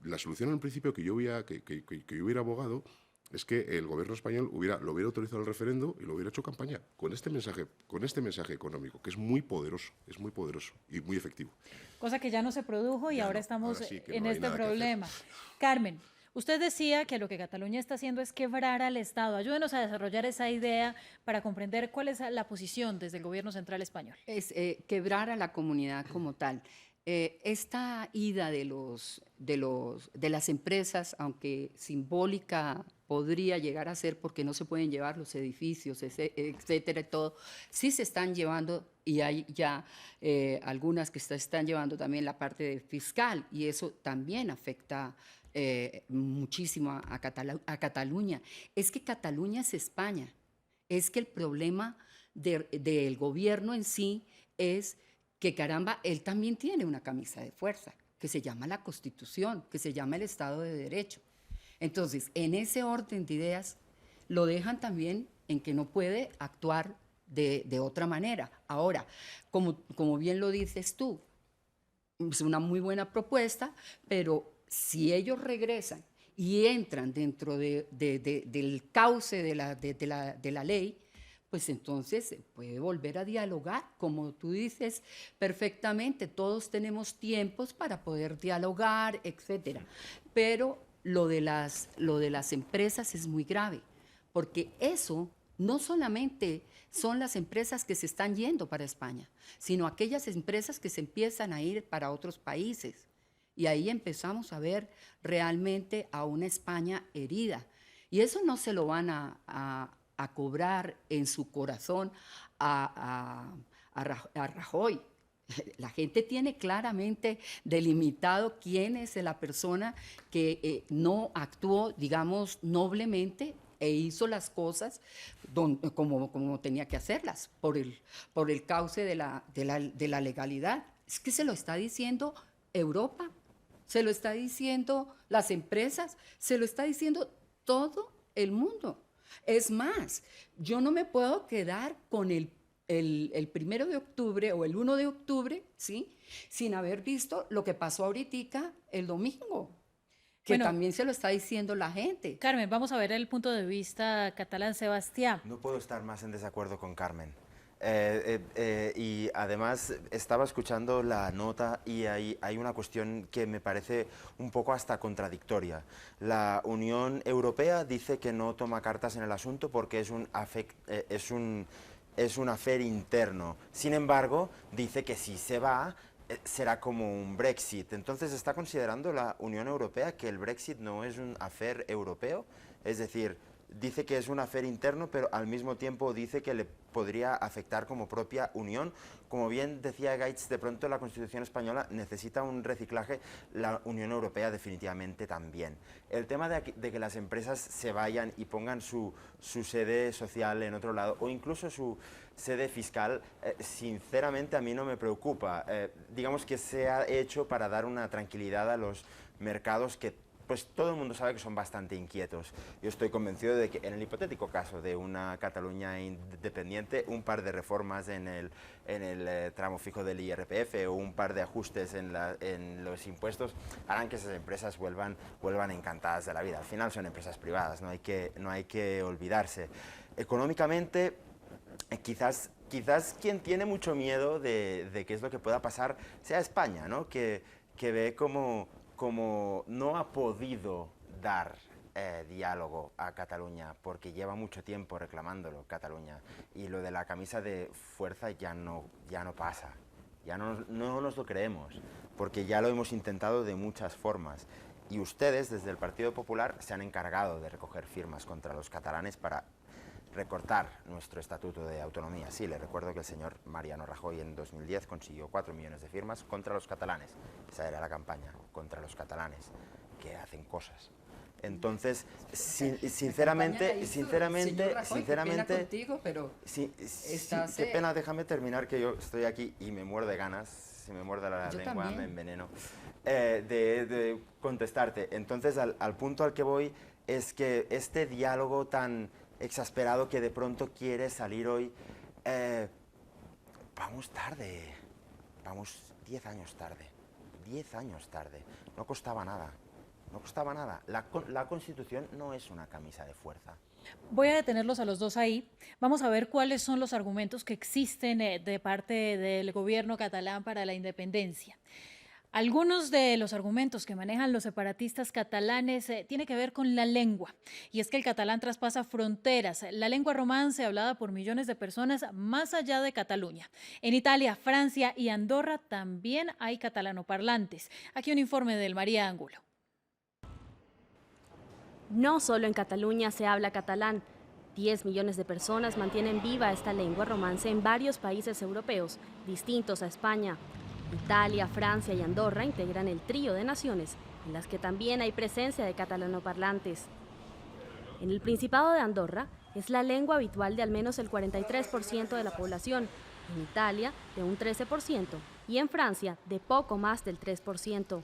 La solución, en principio, que yo hubiera abogado es que el gobierno español lo hubiera autorizado el referendo y lo hubiera hecho campaña con este mensaje económico, que es muy poderoso y muy efectivo. Cosa que ya no se produjo y ahora estamos en este problema. Carmen, usted decía que lo que Cataluña está haciendo es quebrar al Estado. Ayúdenos a desarrollar esa idea para comprender cuál es la posición desde el gobierno central español. Es quebrar a la comunidad como tal. Esta ida de las empresas, aunque simbólica podría llegar a ser porque no se pueden llevar los edificios, etcétera, y todo, sí se están llevando, y hay ya algunas que se están llevando también la parte fiscal, y eso también afecta muchísimo a Cataluña. Es que Cataluña es España, es que el problema del gobierno en sí es que, caramba, él también tiene una camisa de fuerza, que se llama la Constitución, que se llama el Estado de Derecho. Entonces, en ese orden de ideas, lo dejan también en que no puede actuar de otra manera. Ahora, como bien lo dices tú, es una muy buena propuesta, pero si ellos regresan y entran dentro del cauce de la ley, pues entonces se puede volver a dialogar, como tú dices perfectamente, todos tenemos tiempos para poder dialogar, etcétera. Pero lo de las empresas es muy grave, porque eso no solamente son las empresas que se están yendo para España, sino aquellas empresas que se empiezan a ir para otros países. Y ahí empezamos a ver realmente a una España herida. Y eso no se lo van a cobrar en su corazón a Rajoy. La gente tiene claramente delimitado quién es la persona que no actuó, digamos, noblemente e hizo las cosas como tenía que hacerlas, por el cauce de la legalidad. Es que se lo está diciendo Europa, se lo está diciendo las empresas, se lo está diciendo todo el mundo. Es más, yo no me puedo quedar con el 1 de octubre o el 1 de octubre, ¿sí?, sin haber visto lo que pasó ahorita el domingo, que también se lo está diciendo la gente. Carmen, vamos a ver el punto de vista catalán. Sebastián. No puedo estar más en desacuerdo con Carmen. Y además estaba escuchando la nota y hay una cuestión que me parece un poco hasta contradictoria. La Unión Europea dice que no toma cartas en el asunto porque es un affair interno. Sin embargo, dice que si se va será como un Brexit. Entonces, ¿está considerando la Unión Europea que el Brexit no es un affair europeo? Es decir, dice que es un affair interno, pero al mismo tiempo dice que le podría afectar como propia Unión. Como bien decía Gaitz, de pronto la Constitución española necesita un reciclaje, la Unión Europea definitivamente también. El tema de que las empresas se vayan y pongan su sede social en otro lado, o incluso su sede fiscal, sinceramente a mí no me preocupa. Digamos que se ha hecho para dar una tranquilidad a los mercados que pues todo el mundo sabe que son bastante inquietos. Yo estoy convencido de que en el hipotético caso de una Cataluña independiente, un par de reformas en el tramo fijo del IRPF o un par de ajustes en los impuestos harán que esas empresas vuelvan encantadas de la vida. Al final son empresas privadas, no hay que olvidarse. Económicamente, quizás quien tiene mucho miedo de qué es lo que pueda pasar sea España, ¿no? Que ve como no ha podido dar diálogo a Cataluña porque lleva mucho tiempo reclamándolo Cataluña, y lo de la camisa de fuerza ya no pasa, ya no nos lo creemos, porque ya lo hemos intentado de muchas formas, y ustedes desde el Partido Popular se han encargado de recoger firmas contra los catalanes para recortar nuestro estatuto de autonomía. Sí, le recuerdo que el señor Mariano Rajoy en 2010 consiguió 4 millones de firmas contra los catalanes. Esa era la campaña, contra los catalanes, que hacen cosas. Entonces, sinceramente, contigo, pero qué pena, déjame terminar, que yo estoy aquí y me muero de ganas, si me muerde la lengua también me enveneno, de contestarte. Entonces, al punto al que voy es que este diálogo tan exasperado que de pronto quiere salir hoy, vamos tarde, vamos 10 años tarde, no costaba nada. no costaba nada. La Constitución no es una camisa de fuerza. Voy a detenerlos a los dos ahí. Vamos a ver cuáles son los argumentos que existen de parte del gobierno catalán para la independencia. Algunos de los argumentos que manejan los separatistas catalanes tiene que ver con la lengua. Y es que el catalán traspasa fronteras. La lengua romance hablada por millones de personas más allá de Cataluña. En Italia, Francia y Andorra también hay catalanoparlantes. Aquí un informe del María Ángulo. No solo en Cataluña se habla catalán. 10 millones de personas mantienen viva esta lengua romance en varios países europeos, distintos a España. Italia, Francia y Andorra integran el trío de naciones, en las que también hay presencia de catalanoparlantes. En el Principado de Andorra es la lengua habitual de al menos el 43% de la población, en Italia de un 13% y en Francia de poco más del 3%.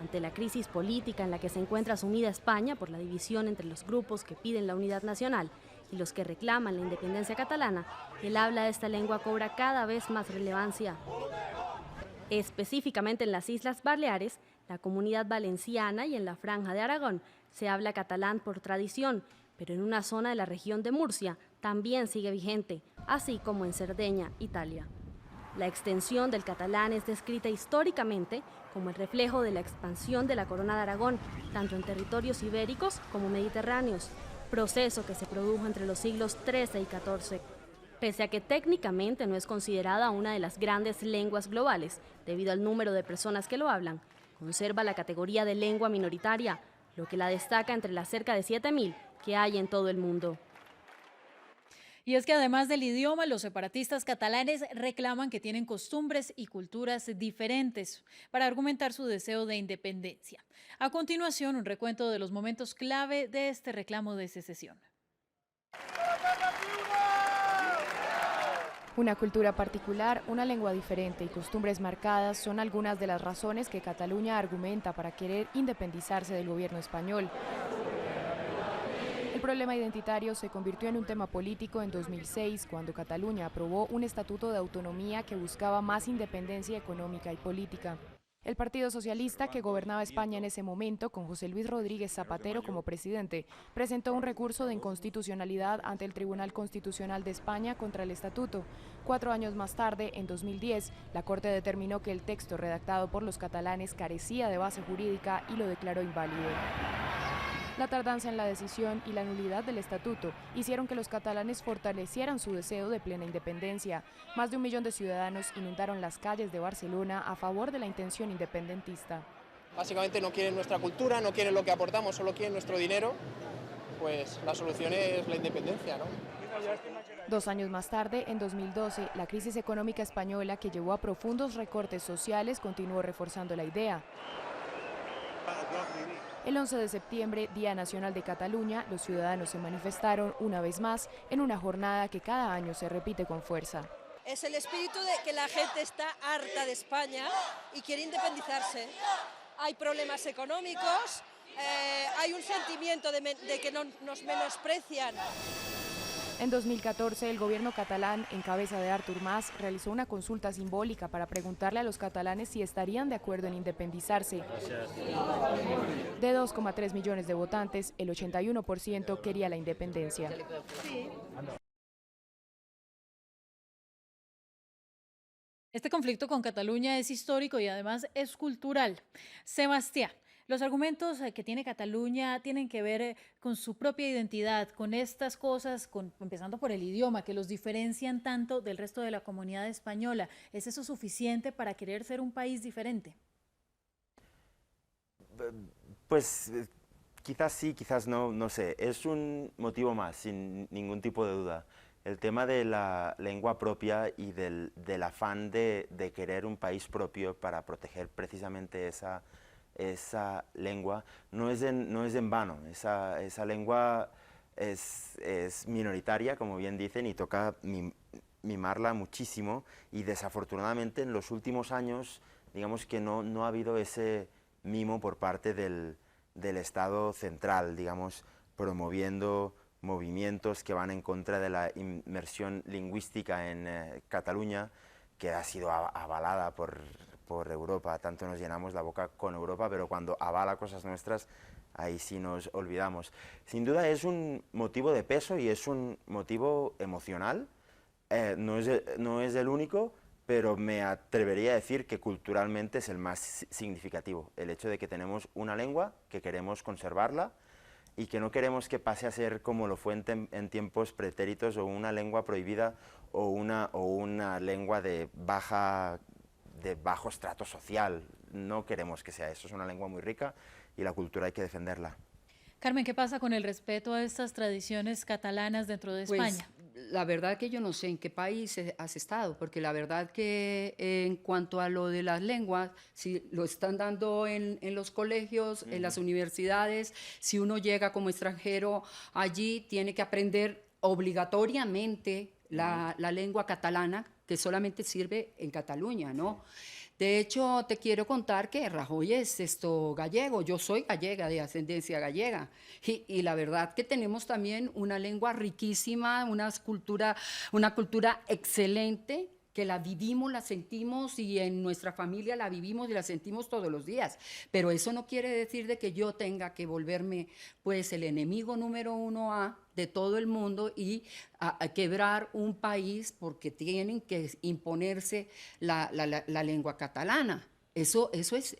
Ante la crisis política en la que se encuentra sumida España por la división entre los grupos que piden la unidad nacional y los que reclaman la independencia catalana, el habla de esta lengua cobra cada vez más relevancia. Específicamente en las Islas Baleares, la Comunidad Valenciana y en la Franja de Aragón se habla catalán por tradición, pero en una zona de la región de Murcia también sigue vigente, así como en Cerdeña, Italia. La extensión del catalán es descrita históricamente como el reflejo de la expansión de la Corona de Aragón, tanto en territorios ibéricos como mediterráneos, proceso que se produjo entre los siglos XIII y XIV. Pese a que técnicamente no es considerada una de las grandes lenguas globales, debido al número de personas que lo hablan, conserva la categoría de lengua minoritaria, lo que la destaca entre las cerca de 7.000 que hay en todo el mundo. Y es que además del idioma, los separatistas catalanes reclaman que tienen costumbres y culturas diferentes para argumentar su deseo de independencia. A continuación, un recuento de los momentos clave de este reclamo de secesión. Una cultura particular, una lengua diferente y costumbres marcadas son algunas de las razones que Cataluña argumenta para querer independizarse del gobierno español. El problema identitario se convirtió en un tema político en 2006, cuando Cataluña aprobó un estatuto de autonomía que buscaba más independencia económica y política. El Partido Socialista, que gobernaba España en ese momento, con José Luis Rodríguez Zapatero como presidente, presentó un recurso de inconstitucionalidad ante el Tribunal Constitucional de España contra el estatuto. 4 años más tarde, en 2010, la Corte determinó que el texto redactado por los catalanes carecía de base jurídica y lo declaró inválido. La tardanza en la decisión y la nulidad del estatuto hicieron que los catalanes fortalecieran su deseo de plena independencia. Más de 1 millón de ciudadanos inundaron las calles de Barcelona a favor de la intención independentista. Básicamente no quieren nuestra cultura, no quieren lo que aportamos, solo quieren nuestro dinero. Pues la solución es la independencia, ¿no? 2 años más tarde, en 2012, la crisis económica española, que llevó a profundos recortes sociales, continuó reforzando la idea. El 11 de septiembre, Día Nacional de Cataluña, los ciudadanos se manifestaron una vez más en una jornada que cada año se repite con fuerza. Es el espíritu de que la gente está harta de España y quiere independizarse. Hay problemas económicos, hay un sentimiento de que nos menosprecian. En 2014, el gobierno catalán, en cabeza de Artur Mas, realizó una consulta simbólica para preguntarle a los catalanes si estarían de acuerdo en independizarse. De 2,3 millones de votantes, el 81% quería la independencia. Este conflicto con Cataluña es histórico y además es cultural. Sebastián, los argumentos que tiene Cataluña tienen que ver con su propia identidad, con estas cosas, empezando por el idioma, que los diferencian tanto del resto de la comunidad española. ¿Es eso suficiente para querer ser un país diferente? Pues quizás sí, quizás no, no sé. Es un motivo más, sin ningún tipo de duda. El tema de la lengua propia y del afán de querer un país propio para proteger precisamente esa lengua no es en vano. Esa lengua es minoritaria, como bien dicen, y toca mimarla muchísimo, y desafortunadamente en los últimos años digamos que no ha habido ese mimo por parte del Estado central, digamos, promoviendo movimientos que van en contra de la inmersión lingüística en Cataluña, que ha sido avalada por por Europa, tanto nos llenamos la boca con Europa, pero cuando avala cosas nuestras, ahí sí nos olvidamos. Sin duda es un motivo de peso y es un motivo emocional, no es el único, pero me atrevería a decir que culturalmente es el más significativo, el hecho de que tenemos una lengua, que queremos conservarla y que no queremos que pase a ser como lo fue en tiempos pretéritos, o una lengua prohibida o una lengua de bajo estrato social. No queremos que sea eso, es una lengua muy rica y la cultura hay que defenderla. Carmen, ¿qué pasa con el respeto a estas tradiciones catalanas dentro de España? La verdad que yo no sé en qué país has estado, porque la verdad que en cuanto a lo de las lenguas, si lo están dando en los colegios, en las universidades, si uno llega como extranjero allí, tiene que aprender obligatoriamente la lengua catalana, que solamente sirve en Cataluña, ¿no? De hecho, te quiero contar que Rajoy es gallego, yo soy gallega, de ascendencia gallega, y la verdad que tenemos también una lengua riquísima, una cultura excelente, que la vivimos, la sentimos, y en nuestra familia la vivimos y la sentimos todos los días. Pero eso no quiere decir de que yo tenga que volverme pues el enemigo número 1 de todo el mundo y a quebrar un país porque tienen que imponerse la lengua catalana. Eso es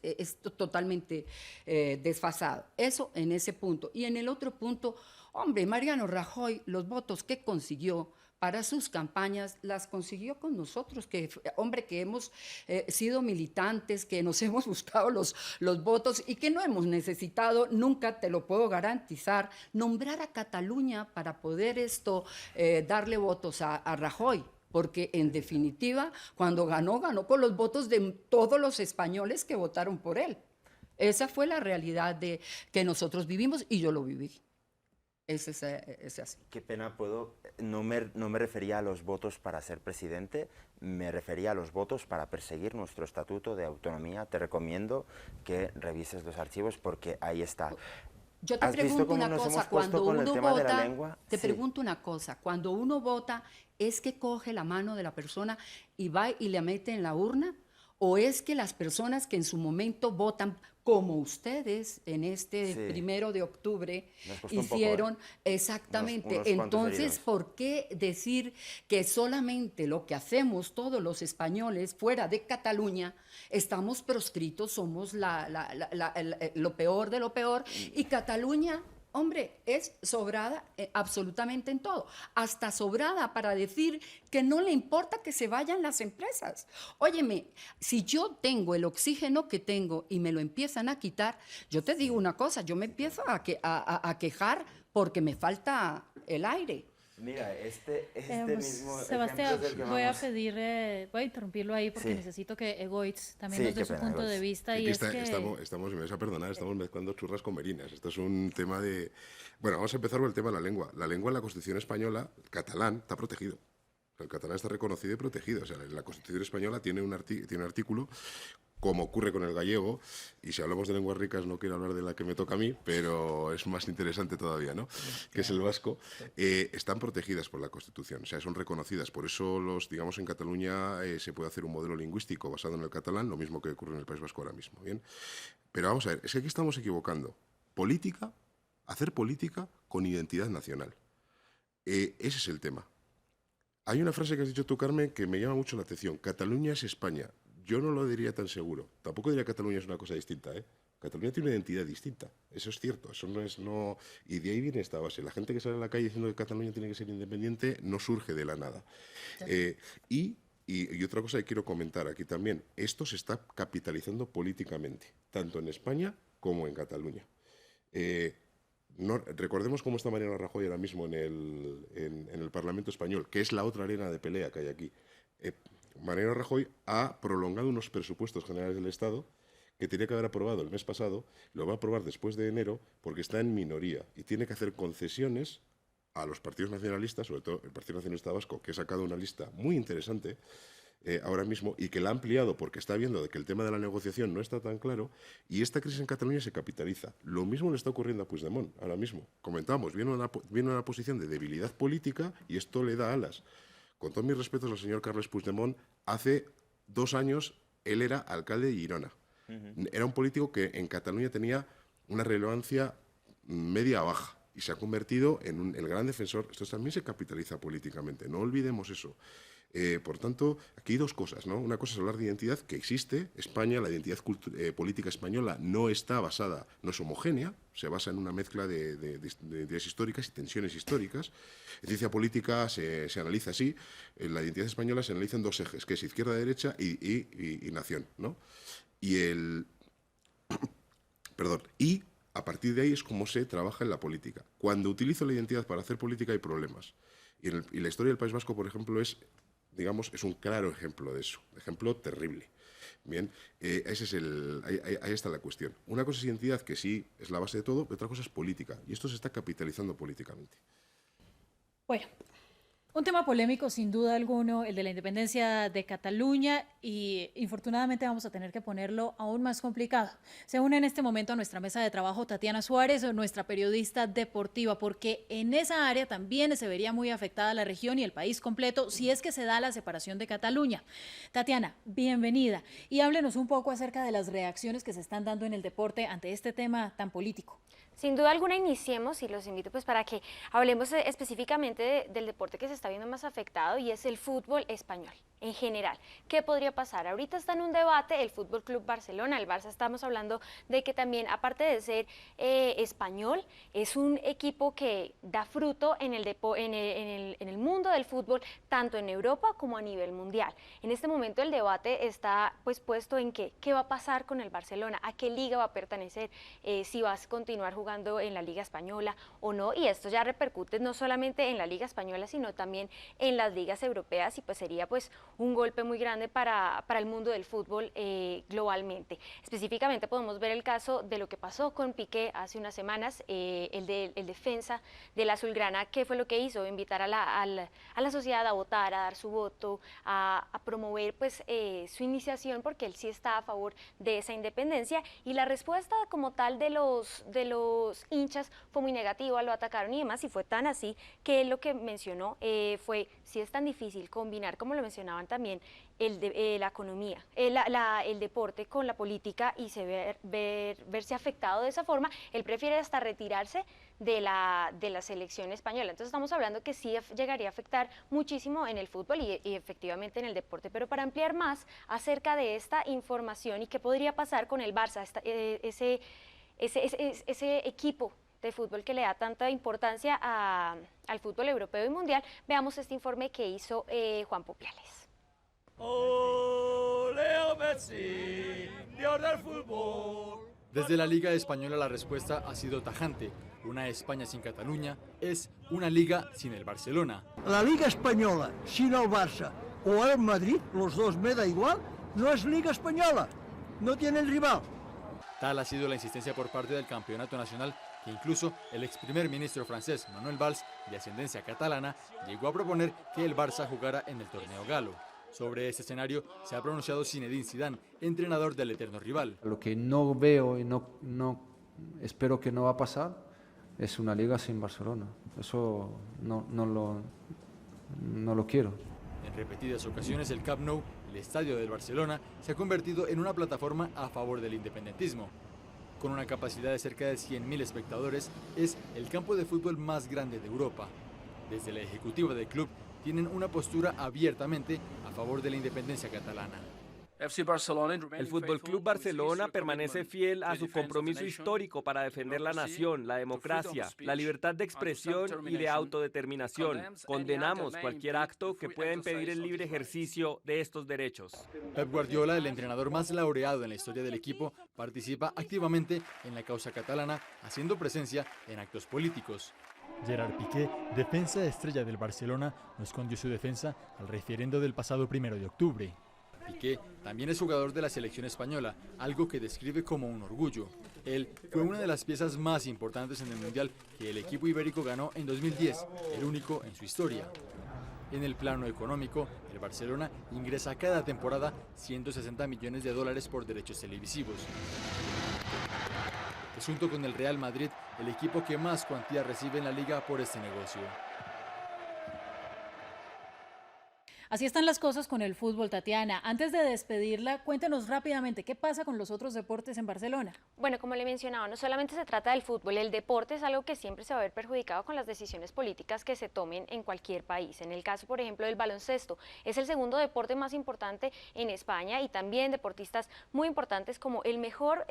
totalmente desfasado. Eso en ese punto. Y en el otro punto, hombre, Mariano Rajoy, los votos que consiguió para sus campañas, las consiguió con nosotros, que hemos sido militantes, que nos hemos buscado los votos y que no hemos necesitado, nunca te lo puedo garantizar, nombrar a Cataluña para poder darle votos a Rajoy. Porque en definitiva, cuando ganó con los votos de todos los españoles que votaron por él. Esa fue la realidad que nosotros vivimos y yo lo viví. Es así. Qué pena, no me refería a los votos para ser presidente, me refería a los votos para perseguir nuestro estatuto de autonomía. Te recomiendo que revises los archivos porque ahí está. Yo te pregunto una cosa, cuando uno vota, pregunto una cosa, cuando uno vota, ¿es que coge la mano de la persona y va y la mete en la urna? ¿O es que las personas que en su momento votan, como ustedes en 1 de octubre hicieron exactamente? Entonces, ¿por qué decir que solamente lo que hacemos todos los españoles fuera de Cataluña estamos proscritos, somos lo peor de lo peor, y Cataluña, hombre, es sobrada absolutamente en todo, hasta sobrada para decir que no le importa que se vayan las empresas? Óyeme, si yo tengo el oxígeno que tengo y me lo empiezan a quitar, yo te digo una cosa, yo me empiezo a quejar porque me falta el aire. Mira, mismo Sebastián, voy a interrumpirlo ahí porque necesito que Egoitz también nos dé su punto de vista. Y estamos, me vas a perdonar, estamos mezclando churras con merinas. Esto es un tema de... Bueno, vamos a empezar por el tema de la lengua. La lengua en la Constitución española, el catalán, está protegido. El catalán está reconocido y protegido. O sea, la Constitución española tiene un artículo, como ocurre con el gallego, y si hablamos de lenguas ricas no quiero hablar de la que me toca a mí, pero es más interesante todavía, ¿no? Que es el vasco. Están protegidas por la Constitución, o sea, son reconocidas. Por eso, digamos, en Cataluña se puede hacer un modelo lingüístico basado en el catalán, lo mismo que ocurre en el País Vasco ahora mismo, ¿bien? Pero vamos a ver, es que aquí estamos equivocando. Hacer política con identidad nacional. Ese es el tema. Hay una frase que has dicho tú, Carmen, que me llama mucho la atención. Cataluña es España. Yo no lo diría tan seguro. Tampoco diría que Cataluña es una cosa distinta, ¿eh? Cataluña tiene una identidad distinta. Eso es cierto. Eso no. Y de ahí viene esta base. La gente que sale a la calle diciendo que Cataluña tiene que ser independiente no surge de la nada. Y otra cosa que quiero comentar aquí también. Esto se está capitalizando políticamente, tanto en España como en Cataluña. Recordemos cómo está Mariano Rajoy ahora mismo en el Parlamento español, que es la otra arena de pelea que hay aquí. Mariano Rajoy ha prolongado unos presupuestos generales del Estado que tenía que haber aprobado el mes pasado, lo va a aprobar después de enero porque está en minoría y tiene que hacer concesiones a los partidos nacionalistas, sobre todo el Partido Nacionalista Vasco, que ha sacado una lista muy interesante ahora mismo y que la ha ampliado porque está viendo de que el tema de la negociación no está tan claro, y esta crisis en Cataluña se capitaliza. Lo mismo le está ocurriendo a Puigdemont ahora mismo. Comentábamos, viene una posición de debilidad política y esto le da alas. Con todos mis respetos al señor Carles Puigdemont, hace 2 años Él era alcalde de Girona. Era un político que en Cataluña tenía una relevancia media-baja y se ha convertido en el gran defensor. Esto también se capitaliza políticamente, no olvidemos eso. Por tanto, aquí hay dos cosas, ¿no? Una cosa es hablar de identidad, que existe. España, la identidad política española no está basada, no es homogénea, se basa en una mezcla de ideas históricas y tensiones históricas. En ciencia política se analiza así. La identidad española se analiza en dos ejes, que es izquierda-derecha y nación, ¿no? Y a partir de ahí es como se trabaja en la política. Cuando utilizo la identidad para hacer política hay problemas. Y la historia del País Vasco, por ejemplo, es un claro ejemplo de eso, ejemplo terrible. Bien, ahí está la cuestión. Una cosa es identidad, que sí es la base de todo, pero otra cosa es política, y esto se está capitalizando políticamente. Bueno, un tema polémico sin duda alguno, el de la independencia de Cataluña, y infortunadamente vamos a tener que ponerlo aún más complicado. Se une en este momento a nuestra mesa de trabajo Tatiana Suárez, nuestra periodista deportiva, porque en esa área también se vería muy afectada la región y el país completo si es que se da la separación de Cataluña. Tatiana, bienvenida, y háblenos un poco acerca de las reacciones que se están dando en el deporte ante este tema tan político. Sin duda alguna iniciemos y los invito pues para que hablemos específicamente del deporte que se está viendo más afectado, y es el fútbol español en general. ¿Qué podría pasar? Ahorita está en un debate el Fútbol Club Barcelona, el Barça. Estamos hablando de que también, aparte de ser español, es un equipo que da fruto en el mundo del fútbol, tanto en Europa como a nivel mundial. En este momento el debate está pues puesto en qué va a pasar con el Barcelona, a qué liga va a pertenecer, si va a continuar jugando en la Liga Española o no, y esto ya repercute no solamente en la Liga Española, sino también en las ligas europeas, y pues sería pues un golpe muy grande para el mundo del fútbol globalmente. Específicamente podemos ver el caso de lo que pasó con Piqué hace unas semanas, el defensa del azulgrana. ¿Qué fue lo que hizo? Invitar a la sociedad a votar, a dar su voto, a promover pues su iniciación, porque él sí está a favor de esa independencia, y la respuesta como tal de los hinchas fue muy negativa, lo atacaron y demás, y fue tan así que él lo que mencionó fue: si es tan difícil combinar, como lo mencionaban también, la economía, el deporte con la política, y verse afectado de esa forma, él prefiere hasta retirarse de la selección española. Entonces estamos hablando que sí llegaría a afectar muchísimo en el fútbol y efectivamente en el deporte. Pero para ampliar más acerca de esta información y qué podría pasar con el Barça, ese equipo de fútbol que le da tanta importancia al fútbol europeo y mundial, veamos este informe que hizo Juan Popiales. Leo Messi, Dios del fútbol. Desde la Liga Española la respuesta ha sido tajante. Una España sin Cataluña es una liga sin el Barcelona. La Liga Española sin el Barça o el Madrid, los dos me da igual, no es Liga Española, no tienen rival. Tal ha sido la insistencia por parte del campeonato nacional, que incluso el ex primer ministro francés Manuel Valls, de ascendencia catalana, llegó a proponer que el Barça jugara en el torneo galo. Sobre este escenario se ha pronunciado Zinedine Zidane, entrenador del eterno rival. Lo que no veo y no espero que no va a pasar es una liga sin Barcelona. Eso no lo quiero. En repetidas ocasiones el Camp Nou, el estadio del Barcelona, se ha convertido en una plataforma a favor del independentismo. Con una capacidad de cerca de 100.000 espectadores, es el campo de fútbol más grande de Europa. Desde la ejecutiva del club tienen una postura abiertamente a favor de la independencia catalana. El Fútbol Club Barcelona permanece fiel a su compromiso histórico para defender la nación, la democracia, la libertad de expresión y de autodeterminación. Condenamos cualquier acto que pueda impedir el libre ejercicio de estos derechos. Pep Guardiola, el entrenador más laureado en la historia del equipo, participa activamente en la causa catalana, haciendo presencia en actos políticos. Gerard Piqué, defensa estrella del Barcelona, no escondió su defensa al referendo del pasado 1 de octubre. Piqué también es jugador de la selección española, algo que describe como un orgullo. Él fue una de las piezas más importantes en el Mundial que el equipo ibérico ganó en 2010, el único en su historia. En el plano económico, el Barcelona ingresa cada temporada $160 millones por derechos televisivos. Es junto con el Real Madrid el equipo que más cuantía recibe en la liga por este negocio. Así están las cosas con el fútbol, Tatiana. Antes de despedirla, cuéntenos rápidamente qué pasa con los otros deportes en Barcelona. Bueno, como le mencionaba, no solamente se trata del fútbol, el deporte es algo que siempre se va a ver perjudicado con las decisiones políticas que se tomen en cualquier país. En el caso, por ejemplo, del baloncesto, es el segundo deporte más importante en España y también deportistas muy importantes como el mejor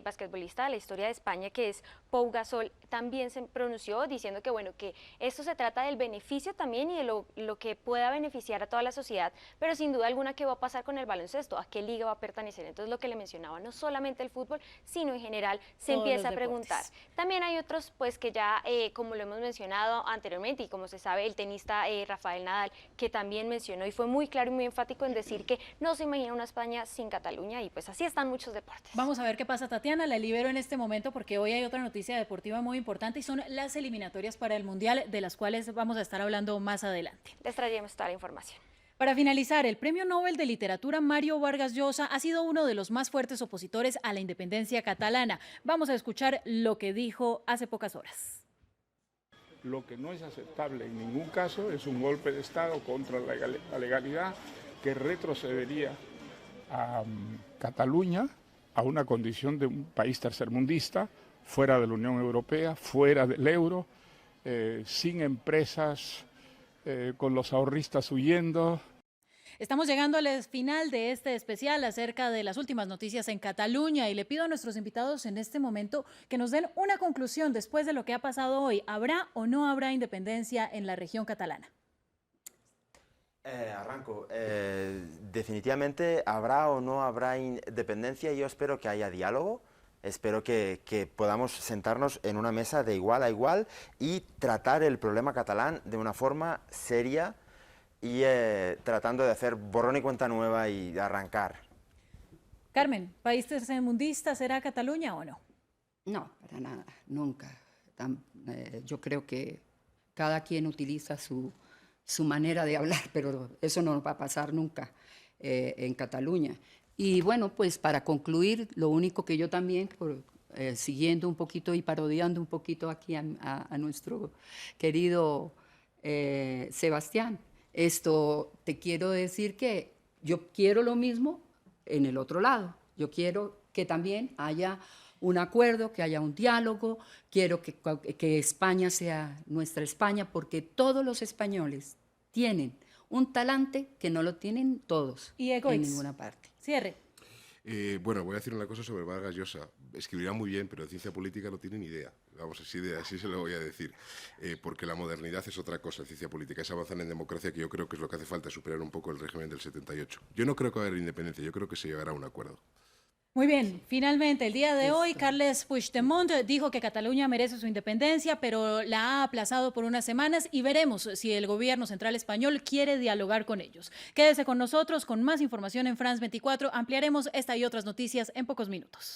basquetbolista de la historia de España, que es Pau Gasol, también se pronunció diciendo que, bueno, que esto se trata del beneficio también y de lo que pueda beneficiar a toda la sociedad, pero sin duda alguna, ¿qué va a pasar con el baloncesto? ¿A qué liga va a pertenecer? Entonces, lo que le mencionaba, no solamente el fútbol, sino en general se Todos empieza a los preguntar. También hay otros, pues, que ya, como lo hemos mencionado anteriormente, y como se sabe, el tenista Rafael Nadal, que también mencionó y fue muy claro y muy enfático en decir que no se imagina una España sin Cataluña, y pues así están muchos deportes. Vamos a ver qué pasa, Tatiana. La libero en este momento porque hoy hay otra noticia deportiva muy importante y son las eliminatorias para el Mundial, de las cuales vamos a estar hablando más adelante. Les traeremos toda la información. Para finalizar, el Premio Nobel de Literatura Mario Vargas Llosa ha sido uno de los más fuertes opositores a la independencia catalana. Vamos a escuchar lo que dijo hace pocas horas. Lo que no es aceptable en ningún caso es un golpe de Estado contra la legalidad que retrocedería a Cataluña a una condición de un país tercermundista, fuera de la Unión Europea, fuera del euro, sin empresas, con los ahorristas huyendo. Estamos llegando al final de este especial acerca de las últimas noticias en Cataluña y le pido a nuestros invitados en este momento que nos den una conclusión después de lo que ha pasado hoy. ¿Habrá o no habrá independencia en la región catalana? Arranco. Definitivamente habrá o no habrá independencia. Yo espero que haya diálogo. Espero que podamos sentarnos en una mesa de igual a igual y tratar el problema catalán de una forma seria y tratando de hacer borrón y cuenta nueva y arrancar. Carmen, ¿país tercermundista será Cataluña o no? No, para nada, nunca. Yo creo que cada quien utiliza su manera de hablar, pero eso no va a pasar nunca en Cataluña. Y bueno, pues para concluir, lo único que yo también, siguiendo un poquito y parodiando un poquito aquí a nuestro querido Sebastián, te quiero decir que yo quiero lo mismo en el otro lado. Yo quiero que también haya un acuerdo, que haya un diálogo, quiero que España sea nuestra España, porque todos los españoles tienen un talante que no lo tienen todos en ninguna parte. Cierre. Bueno, voy a decir una cosa sobre Vargas Llosa. Escribirá muy bien, pero de ciencia política no tiene ni idea. Vamos, así se lo voy a decir. Porque la modernidad es otra cosa, ciencia política. Es avanzar en democracia, que yo creo que es lo que hace falta, superar un poco el régimen del 78. Yo no creo que va a haber independencia, yo creo que se llegará a un acuerdo. Muy bien, finalmente el día de hoy Carles Puigdemont dijo que Cataluña merece su independencia, pero la ha aplazado por unas semanas y veremos si el gobierno central español quiere dialogar con ellos. Quédese con nosotros con más información en France 24. Ampliaremos esta y otras noticias en pocos minutos.